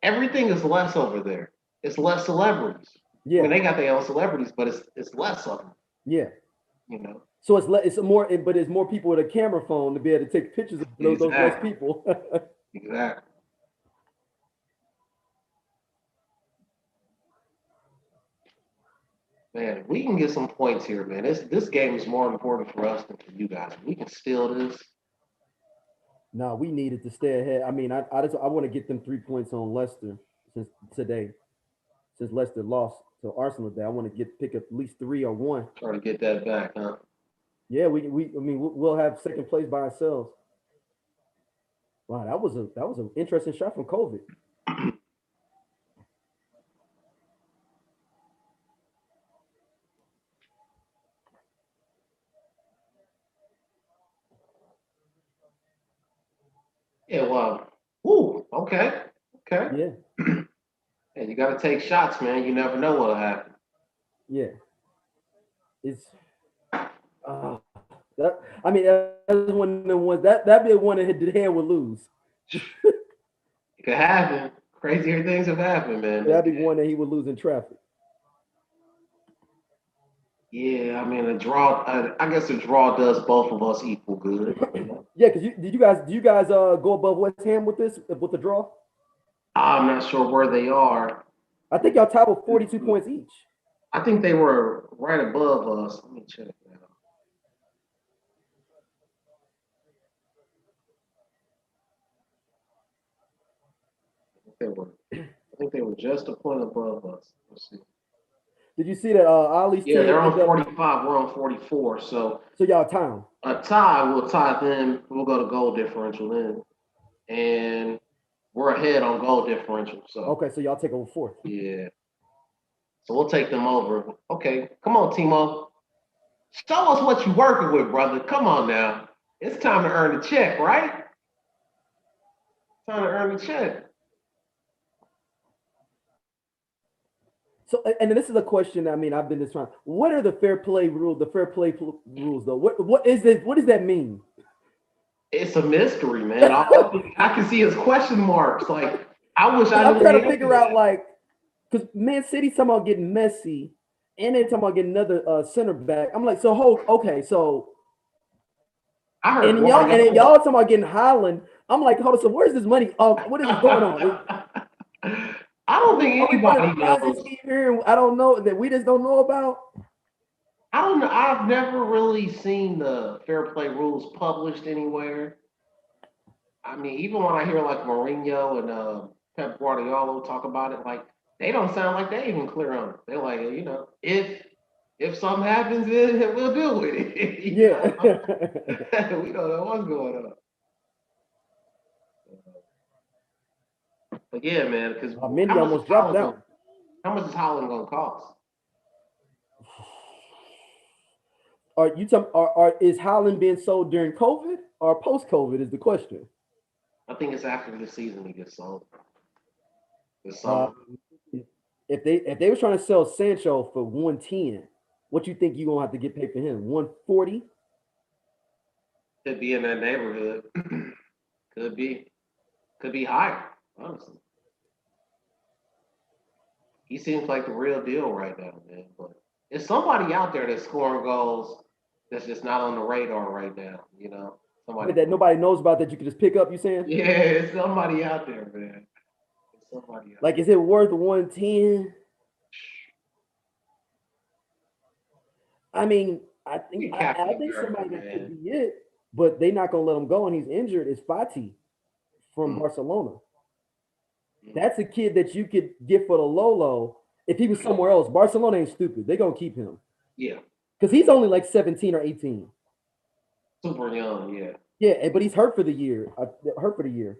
Everything is less over there. It's less celebrities. I Yeah, mean, they got their own celebrities, but it's less of them. yeah. You know. So it's more, but it's more people with a camera phone to be able to take pictures of those less Exactly. people. Exactly. Man, we can get some points here, man. This game is more important for us than for you guys. We can steal this. No, we needed to stay ahead. I mean, I want to get them 3 points on Leicester since today, since Leicester lost to Arsenal today. I want to get pick up at least 3 or 1. Try to get that back, huh? Yeah, we I mean we'll have second place by ourselves. Wow, that was an interesting shot from COVID. Yeah, well, woo, okay, okay. Yeah, Hey, you got to take shots, man. You never know what'll happen. yeah. It's uh, that. I mean, that's one of the ones that be one that the hand would lose. It could happen. Crazier things have happened, man. This That'd be game. one that he would lose in traffic. Yeah, I mean, a draw. I guess a draw does both of us equal good. Yeah, because do you guys go above West Ham with this with the draw? I'm not sure where they are. I think y'all tied with 42 points each. I think they were right above us. Let me check now. They were. I think they were just a point above us. Let's see. Did you see that Ollie's Yeah, team they're on ended up 45. We're on 44. So so y'all time? a tie will tie them. We'll go to goal differential then, and we're ahead on goal differential. So Okay, so y'all take over fourth. yeah. So we'll take them over. Okay, come on, Timo. Show us what you're working with, brother. Come on now. It's time to earn the check, right? Time to earn the check. So, and this is a question. I mean, I've been just trying. What are the fair play rules? The fair play rules, though. What is it? What does that mean? It's a mystery, man. I can see his question marks. Like, I wish I I'm knew trying the to answer to figure out that. like, because Man City's talking about getting Messi, and then talking about getting another center back. I'm like, so hold, okay, so I heard and then Guardiola. y'all talking about getting Holland. I'm like, hold on, so where's this money? Oh, what is going on? I don't think Are we running anybody a Ponzi knows. scheme here? And I don't know that we just don't know about. I don't know. I've never really seen the fair play rules published anywhere. I mean, even when I hear like Mourinho and Pep Guardiola talk about it, like they don't sound like they even clear on it. They're like, if something happens, then we'll deal with it. Yeah. We don't know what's going on. But yeah, man, because Mindy almost dropped out. how much is Holland gonna cost? Are you talking? Is Holland being sold during COVID or post COVID? Is the question. I think it's after the season he gets sold this Uh, summer. if they was trying to sell Sancho for 110, what you think you gonna have to get paid for him? 140? Could be in that neighborhood. could be could be higher, honestly. He seems like the real deal right now, man. But there's somebody out there that's scoring goals that's just not on the radar right now. Somebody. That nobody knows about that you could just pick up. You saying? Yeah, it's somebody out there, man. It's somebody out Like, is it worth 110? I mean, I think there. I Captain think America, somebody that could man. be it, but they're not gonna let him go, and he's injured. Is Fati from Mm, Barcelona? mm. That's a kid that you could get for the Lolo. If he was somewhere else, Barcelona ain't stupid. They're gonna keep him Yeah, because he's only like 17 or 18. super young. Yeah, Yeah, but he's hurt for the year. Hurt for the year,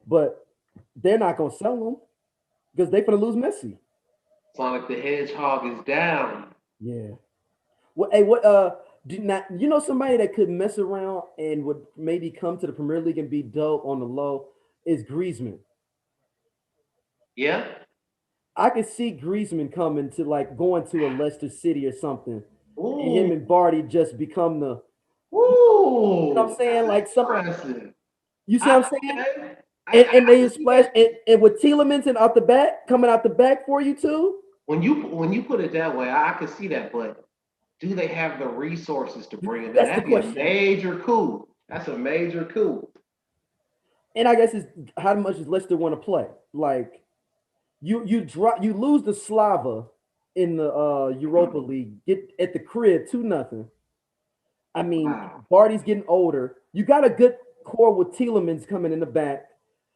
but they're not gonna sell him because they're gonna lose Messi. Sonic the Hedgehog is down. Yeah. What? Hey, what? Do not you know somebody that could mess around and would maybe come to the Premier League and be dope on the low is Griezmann. Yeah. I could see Griezmann coming to like going to a Leicester City or something, and him Ooh, and Barty just become the. You know what I'm ooh, saying? that's Like some. impressive. You see I, what I'm saying? okay. And I they can see splash that. and with Tielemans and out the back coming out the back for you too. When you put it that way, I can see that. But do they have the resources to bring him in? That's the That'd be a question. major coup. That's a major coup. And I guess it's how much does Leicester want to play? Like you lose the Slava in the Europa League, get at the crib 2-0. I mean, Wow. Vardy's getting older. You got a good core with Tielemans coming in the back.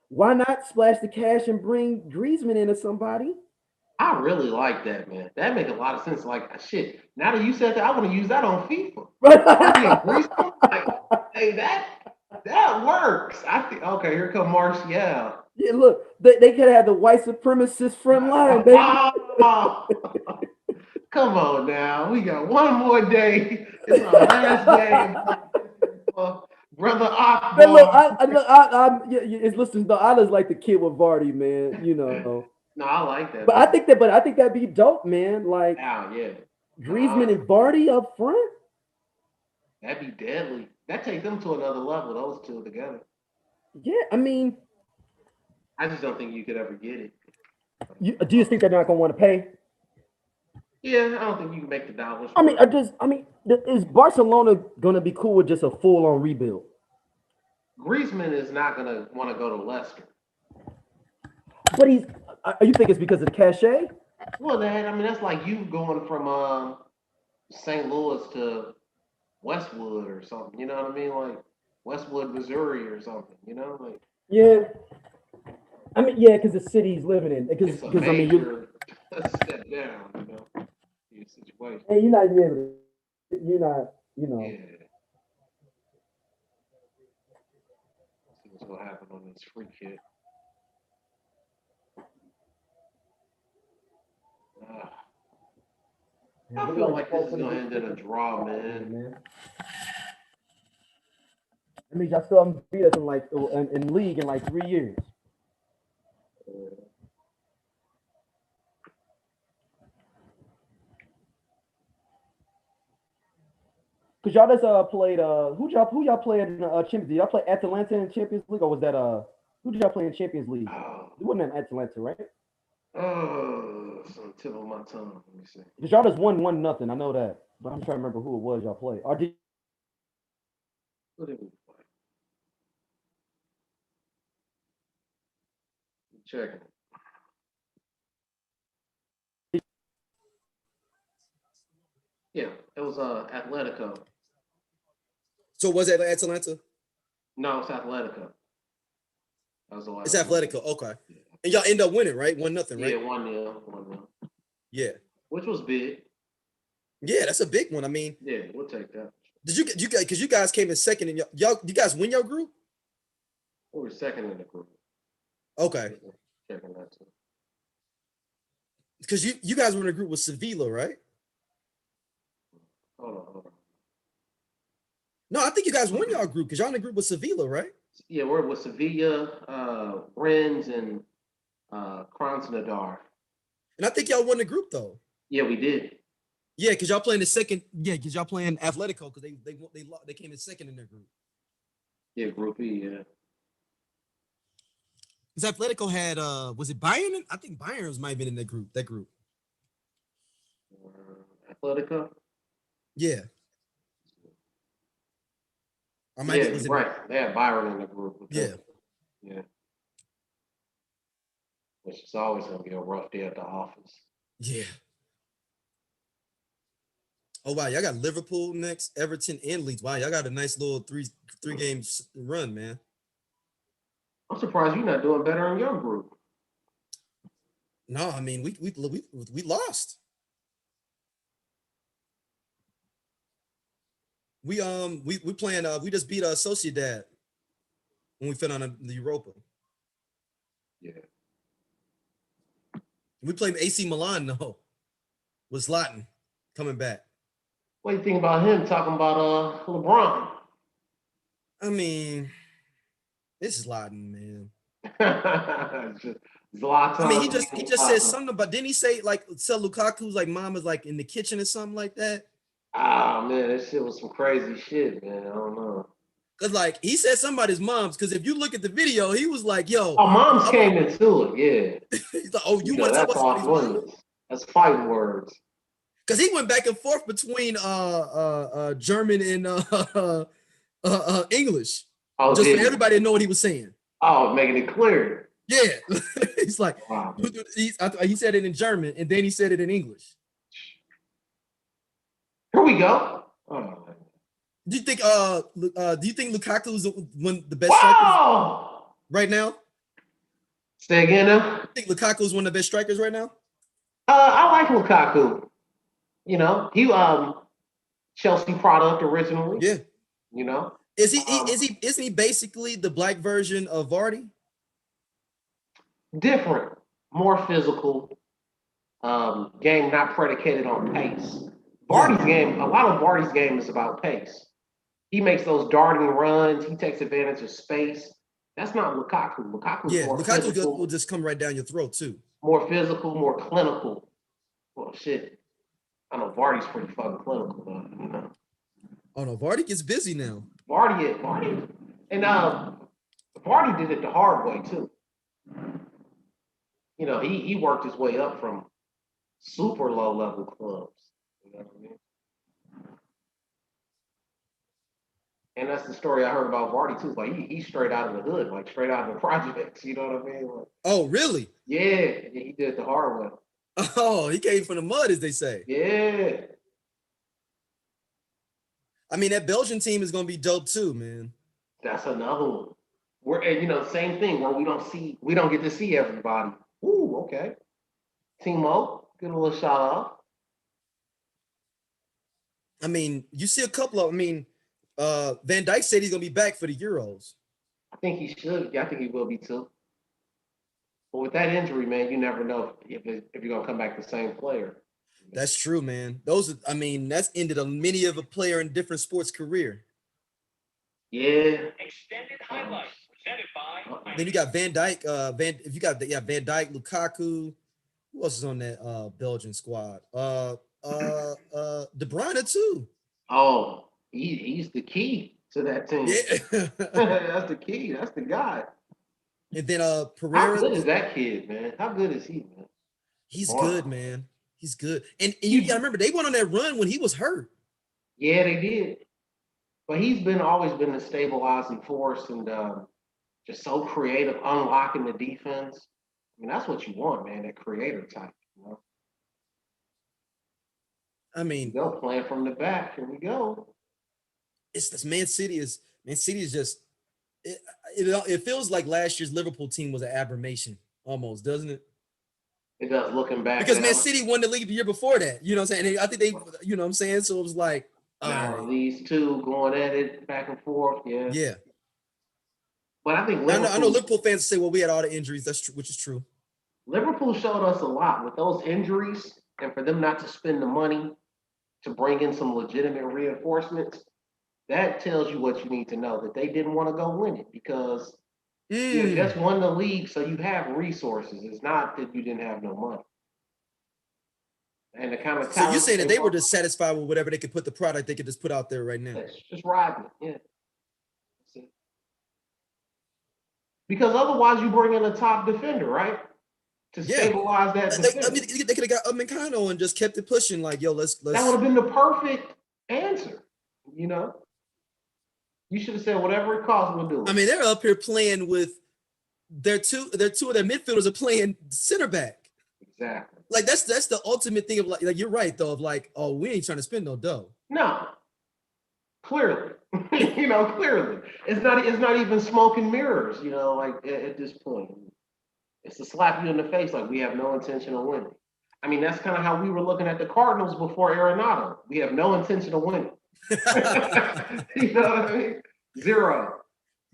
Why not splash the cash and bring Griezmann in or somebody? I really like that, man. That makes a lot of sense. Like shit. Now that you said that, I want to use that on FIFA. Vardy and Griezmann. Like, hey, that works. I think. Okay, here come Martial. Yeah, look, they could have the white supremacist front line, baby. Oh, come on now. We got one more day. It's our last day. Brother Man, look, Akbar. it's listen. Though I just like the kid with Vardy, man. You know, No, I like that, but man. I think that'd be dope, man. Like Now, yeah. No, Griezmann and Vardy up front. that'd be deadly. That takes them to another level, those two together. Yeah, I mean, I just don't think you could ever get it. do you think they're not gonna want to pay? Yeah, I don't think you can make the dollars I mean, work. is Barcelona gonna be cool with just a full on rebuild? Griezmann is not going to want to go to Leicester. But you think it's because of the cachet? Well, that's like you going from St. Louis to Westwood or something. You know what I mean? Like Westwood, Missouri or something. You know, like Yeah, I mean, yeah, because the city he's living in. it's a Because I mean, major step down. Your situation. hey, you're not even able to. You're not. You know. Yeah. See what's gonna happen on this free kick. Uh, I feel like this is gonna end in a draw, man. I mean, y'all still haven't beat us in like in league in like 3 years. Cause y'all just played who y'all played in Champions League? Y'all play Atalanta in Champions League, or was that who did y'all play in Champions League? Oh, It wasn't in Atalanta, right? it's on the tip of my tongue. Let me see. Cause y'all just won 1-0. I know that, but I'm trying to remember who it was y'all played. Or did What did we play? Checking it. Yeah, it was Atletico. So was it Atlanta? No, it's Atletico. That was the It's last one. Atletico. Okay. And y'all end up winning, right? 1-0, Yeah, right? 1-0, 1-0. Yeah. Which was big. Yeah, that's a big one. I mean, Yeah, we'll take that. did you guys because you guys came in second and y'all you guys win your group? We were second in the group. Okay. Checking that too. Because you guys were in a group with Sevilla, right? Hold on. No, I think you guys won y'all group because y'all in a group with Sevilla, right? Yeah, we're with Sevilla, Rennes, and Krasnodar. And I think y'all won the group though. Yeah, we did. Yeah, because y'all playing the second. Yeah, because y'all playing Atletico because they came in second in their group. Yeah, Group E, yeah. Because Atletico had was it Bayern? I think Bayern might have been in that group. Atletico? Yeah. I might Yeah, was it, right. They had Byron in the group. Yeah. Yeah. Which is always going to be a rough day at the office. Yeah. Oh wow, y'all got Liverpool next, Everton, and Leeds. Wow, y'all got a nice little three games run, man. I'm surprised you're not doing better in your group. No, I mean we lost. We playing we just beat Sociedad when we fit on the Europa. Yeah. We played AC Milan though. With Zlatan coming back. What do you think about him talking about LeBron? I mean, it's Zlatan, man. Zlatan. I mean, he just said something about. Didn't he say like sell Lukaku's like mom is like in the kitchen or something like that? Ah man, that shit was some crazy shit, man. I don't know. Cause like he said somebody's mom's. Cause if you look at the video, he was like, "Yo, oh, moms came into it, yeah." He's like, "Oh, you want to talk that's about somebody's off mom?" limits. That's fighting words. Because he went back and forth between German and English. Oh, Just for did everybody to know what he was saying. Oh, making it clear. Yeah. He's like, Wow. he said it in German and then he said it in English. Here we go. Oh. Do you think Lukaku is one of the best strikers right now? Say again now? I think Lukaku is one of the best strikers right now. I like Lukaku. You know, he Chelsea product originally. Yeah. You know. Isn't he basically the black version of Vardy? Different, more physical, game not predicated on pace. Vardy's game, a lot of Vardy's game is about pace. He makes those darting runs. He takes advantage of space. That's not Lukaku. Lukaku will just come right down your throat too. More physical, more clinical. Well, shit. I know Vardy's pretty fucking clinical, though, you know. Oh no, Vardy gets busy now. Vardy, and Vardy did it the hard way too. You know, he worked his way up from super low level clubs. You know what I mean? And that's the story I heard about Vardy too. Like he's straight out of the hood, like straight out of the projects. You know what I mean? Like, oh, really? Yeah, he did it the hard way. Oh, he came from the mud, as they say. Yeah. I mean, that Belgian team is gonna be dope too, man. That's another one. Same thing where we don't get to see everybody. Ooh, okay. Timo, get a little shout out. I mean, you see a couple of. I mean, Van Dijk said he's gonna be back for the Euros. I think he should. Yeah, I think he will be too. But with that injury, man, you never know if you're gonna come back the same player. That's true, man. That's ended many of a player in different sports career. Yeah. Extended highlights presented by. Then you got Van Dijk. Van Dijk, Lukaku. Who else is on that Belgian squad? De Bruyne too. Oh, he's the key to that team. Yeah. That's the key. That's the guy. And then Pereira. How good is that kid, man? How good is he, man? He's good, man. He's good. And you gotta remember, they went on that run when he was hurt. Yeah, they did. But he's always been a stabilizing force and just so creative, unlocking the defense. I mean, that's what you want, man, that creator type, you know? I mean, they'll play from the back. Here we go. It's this Man City is just it feels like last year's Liverpool team was an aberration almost, doesn't it? It does, looking back. Because Man City won the league the year before that. You know what I'm saying? I think they, you know what I'm saying? So it was like, these two going at it back and forth. Yeah. Yeah. But I think Liverpool, I know Liverpool fans say, well, we had all the injuries. That's true, which is true. Liverpool showed us a lot with those injuries, and for them not to spend the money to bring in some legitimate reinforcements, that tells you what you need to know, that they didn't want to go win it because you just won the league, so you have resources. It's not that you didn't have no money. And the kind of so you're saying that they were just satisfied with whatever they could put the product they could just put out there right now. Just riding it, yeah. Because otherwise you bring in a top defender, right? To stabilize that defense. I mean, they could have got Upamecano and just kept it pushing like, yo, let's. That would have been the perfect answer, you know? You should have said whatever it costs, we'll do it. I mean, they're up here playing with their two of their midfielders are playing center back. Exactly. Like that's the ultimate thing of like you're right though, of like, oh, we ain't trying to spend no dough. No. Clearly. Clearly. It's not even smoke and mirrors, like at this point. It's to slap you in the face like we have no intention of winning. I mean, that's kind of how we were looking at the Cardinals before Arenado. We have no intention of winning. You know what I mean? Zero.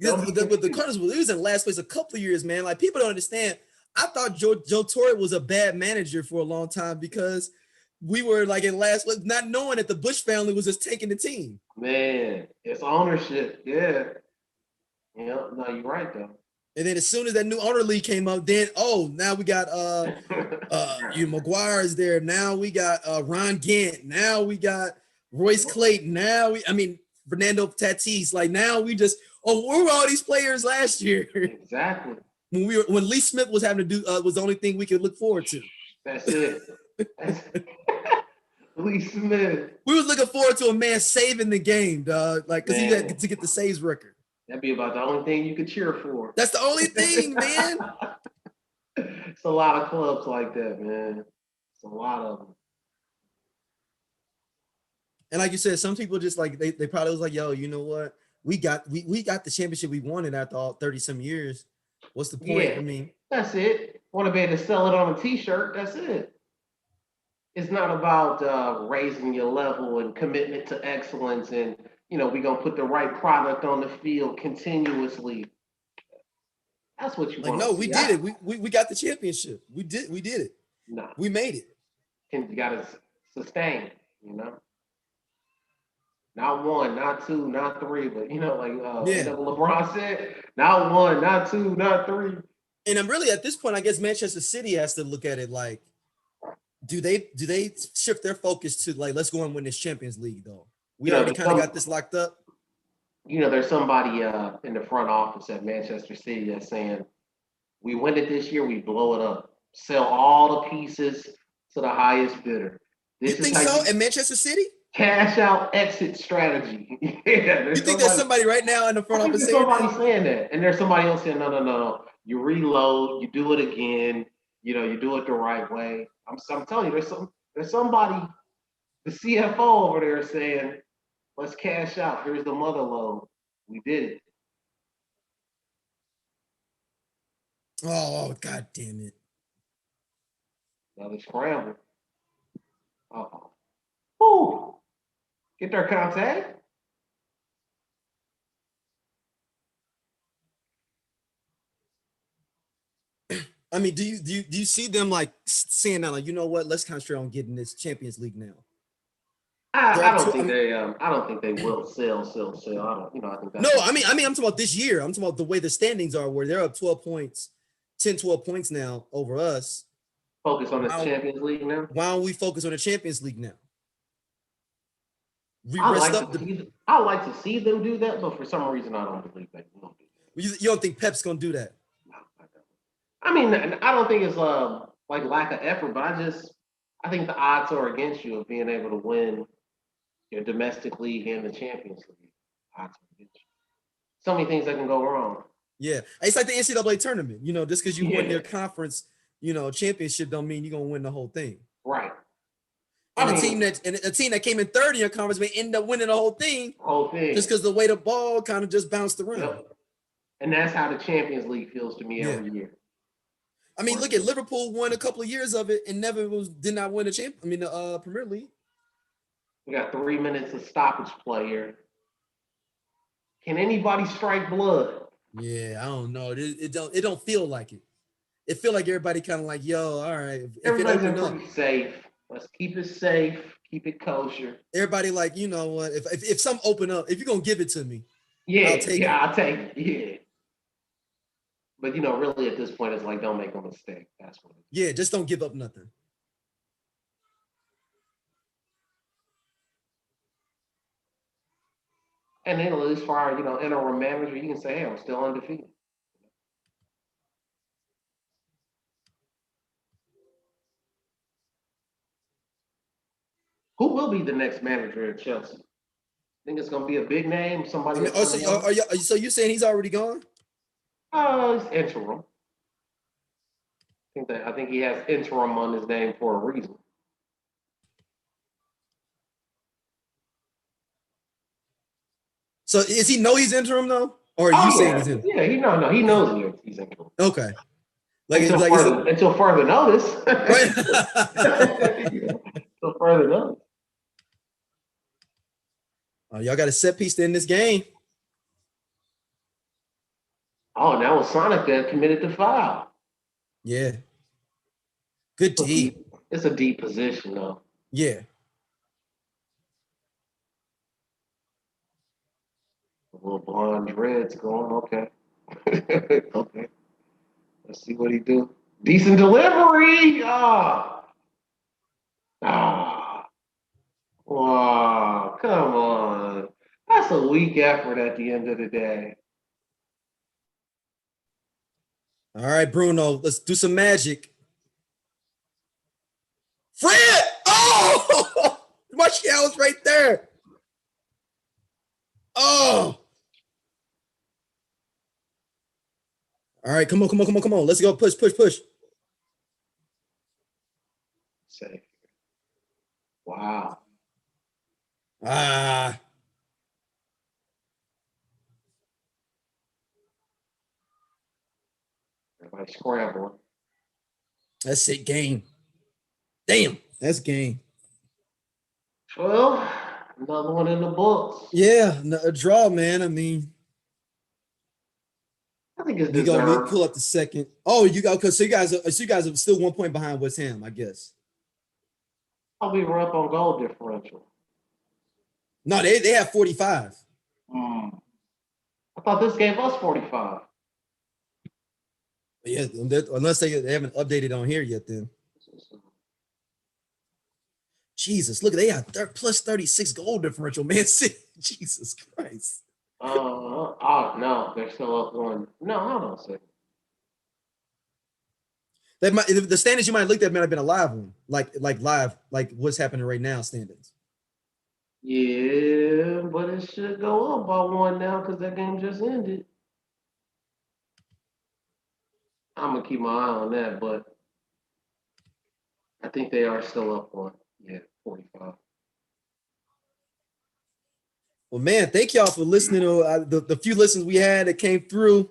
With the Cardinals, we was in last place a couple of years, man. Like people don't understand. I thought Joe Torre was a bad manager for a long time because we were like in last place, not knowing that the Bush family was just taking the team. Man, it's ownership. Yeah. No, you're right though. And then as soon as that new owner league came up, then now we got Maguire is there. Now we got Ron Gant. Now we got Royce Clayton. Fernando Tatis. Like now we just where were all these players last year? Exactly. When Lee Smith was having to do was the only thing we could look forward to. That's it. Lee Smith. We was looking forward to a man saving the game, dog. Like, because he Man. had to get the saves record. That'd be about the only thing you could cheer for. That's the only thing, man. It's a lot of clubs like that, man. It's a lot of them. And like you said, some people just like they probably was like, yo, you know what? We got the championship we wanted after all 30 some years. What's the point? Yeah. I mean, That's it. Want to be able to sell it on a T-shirt? That's it. It's not about raising your level and commitment to excellence, and we're gonna put the right product on the field continuously. That's what you like, want. no, we did it. We got the championship. We did it. No, We made it. you gotta sustain. Not one, not two, not three, but Yeah. what LeBron said, not one, not two, not three. And I'm really at this point, I guess Manchester City has to look at it like, do they shift their focus to like, let's go and win this Champions League though? We already kind of got this locked up. There's somebody in the front office at Manchester City that's saying, we win it this year, we blow it up. Sell all the pieces to the highest bidder. You think so? At Manchester City? Cash out exit strategy. Yeah, you think there's somebody right now in the front office saying somebody saying that, and there's somebody else saying no. You reload, you do it again. You do it the right way. I'm telling you, there's somebody, the CFO over there saying, let's cash out. Here's the mother load. We did it. Oh, God damn it. Another scramble. Uh-oh. Woo! Get their contact. I mean, do you see them like saying that, like, you know what? Let's concentrate on getting this Champions League now. I don't think they will sell. I think that's. No, I mean, I'm talking about this year. I'm talking about the way the standings are, where they're up 12 points, 10, 12 points now over us. Focus on the Champions League now. Why don't we focus on the Champions League now? I like to see them do that, but for some reason, I don't believe they will do that. You don't think Pep's gonna do that? No, I don't. I mean, I don't think it's like lack of effort, but I think the odds are against you of being able to win your domestic league and the Champions League. Odds are against you. So many things that can go wrong. Yeah, it's like the NCAA tournament. Just because you win your conference, championship don't mean you're gonna win the whole thing. Right. And a team that came in third in your conference may end up winning the whole thing. Just because the way the ball kind of just bounced around. Yep. And that's how the Champions League feels to me every year. I mean, look at Liverpool won a couple of years of it and did not win the Premier League. We got 3 minutes of stoppage play here. Can anybody strike blood? Yeah, I don't know. It don't feel like it. It feel like everybody kind of like, yo, all right. Everybody's pretty safe. Let's keep it safe. Keep it kosher. Everybody like, you know what? If some open up, if you're gonna give it to me, I'll take it. Yeah. But really at this point, it's like, don't make a mistake. That's what it is. Yeah, just don't give up nothing. And then at least for our, interim manager, you can say, hey, I'm still undefeated. Who will be the next manager at Chelsea? Think it's going to be a big name? Somebody? So you saying he's already gone? It's interim. I think he has interim on his name for a reason. So is he know he's interim though, or are you saying he's interim? Yeah, he knows he's interim. Okay. Until further notice. Right. Until further notice. Y'all got a set piece to end this game. Oh, that was Sonic that committed the foul. Yeah. Good deep. It's a deep position, though. Yeah. A little blonde dreads going. Okay. Okay. Let's see what he do. Decent delivery. Wow, come on. That's a weak effort at the end of the day. All right, Bruno, let's do some magic. Fred! Oh! Martial's right there. Oh. All right, come on. Let's go. Push. Say, wow. Ah. Everybody scrambling. That's it, game. Damn, that's game. Well, another one in the books. Yeah, a draw, man. I mean, I think it's we gonna deserved. pull up the second. Oh, you got because so you guys are still 1 point behind West Ham, I guess. Oh, we were up on goal differential. No, they have 45. I thought this gave us 45. Yeah, unless they haven't updated on here yet, then. Jesus, look, they have plus 36 goal differential, man. Jesus Christ. No, they're still up one. No, hold on a second. That might, the standings you might have looked at might have been a live one, like live, like what's happening right now. Standings. Yeah, but it should go up by one now because that game just ended. I'm gonna keep my eye on that, but I think they are still up one. Yeah, 45. Well, man, thank y'all for listening to the few listens we had that came through.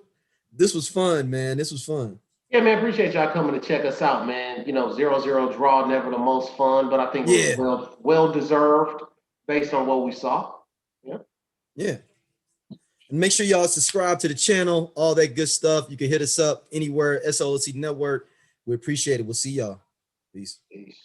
This was fun, man. This was fun. Yeah, man, appreciate y'all coming to check us out, man. 0-0 draw, never the most fun, but I think it was well deserved based on what we saw. Yeah. And make sure y'all subscribe to the channel, all that good stuff. You can hit us up anywhere, SOLC Network. We appreciate it. We'll see y'all. Peace. Peace.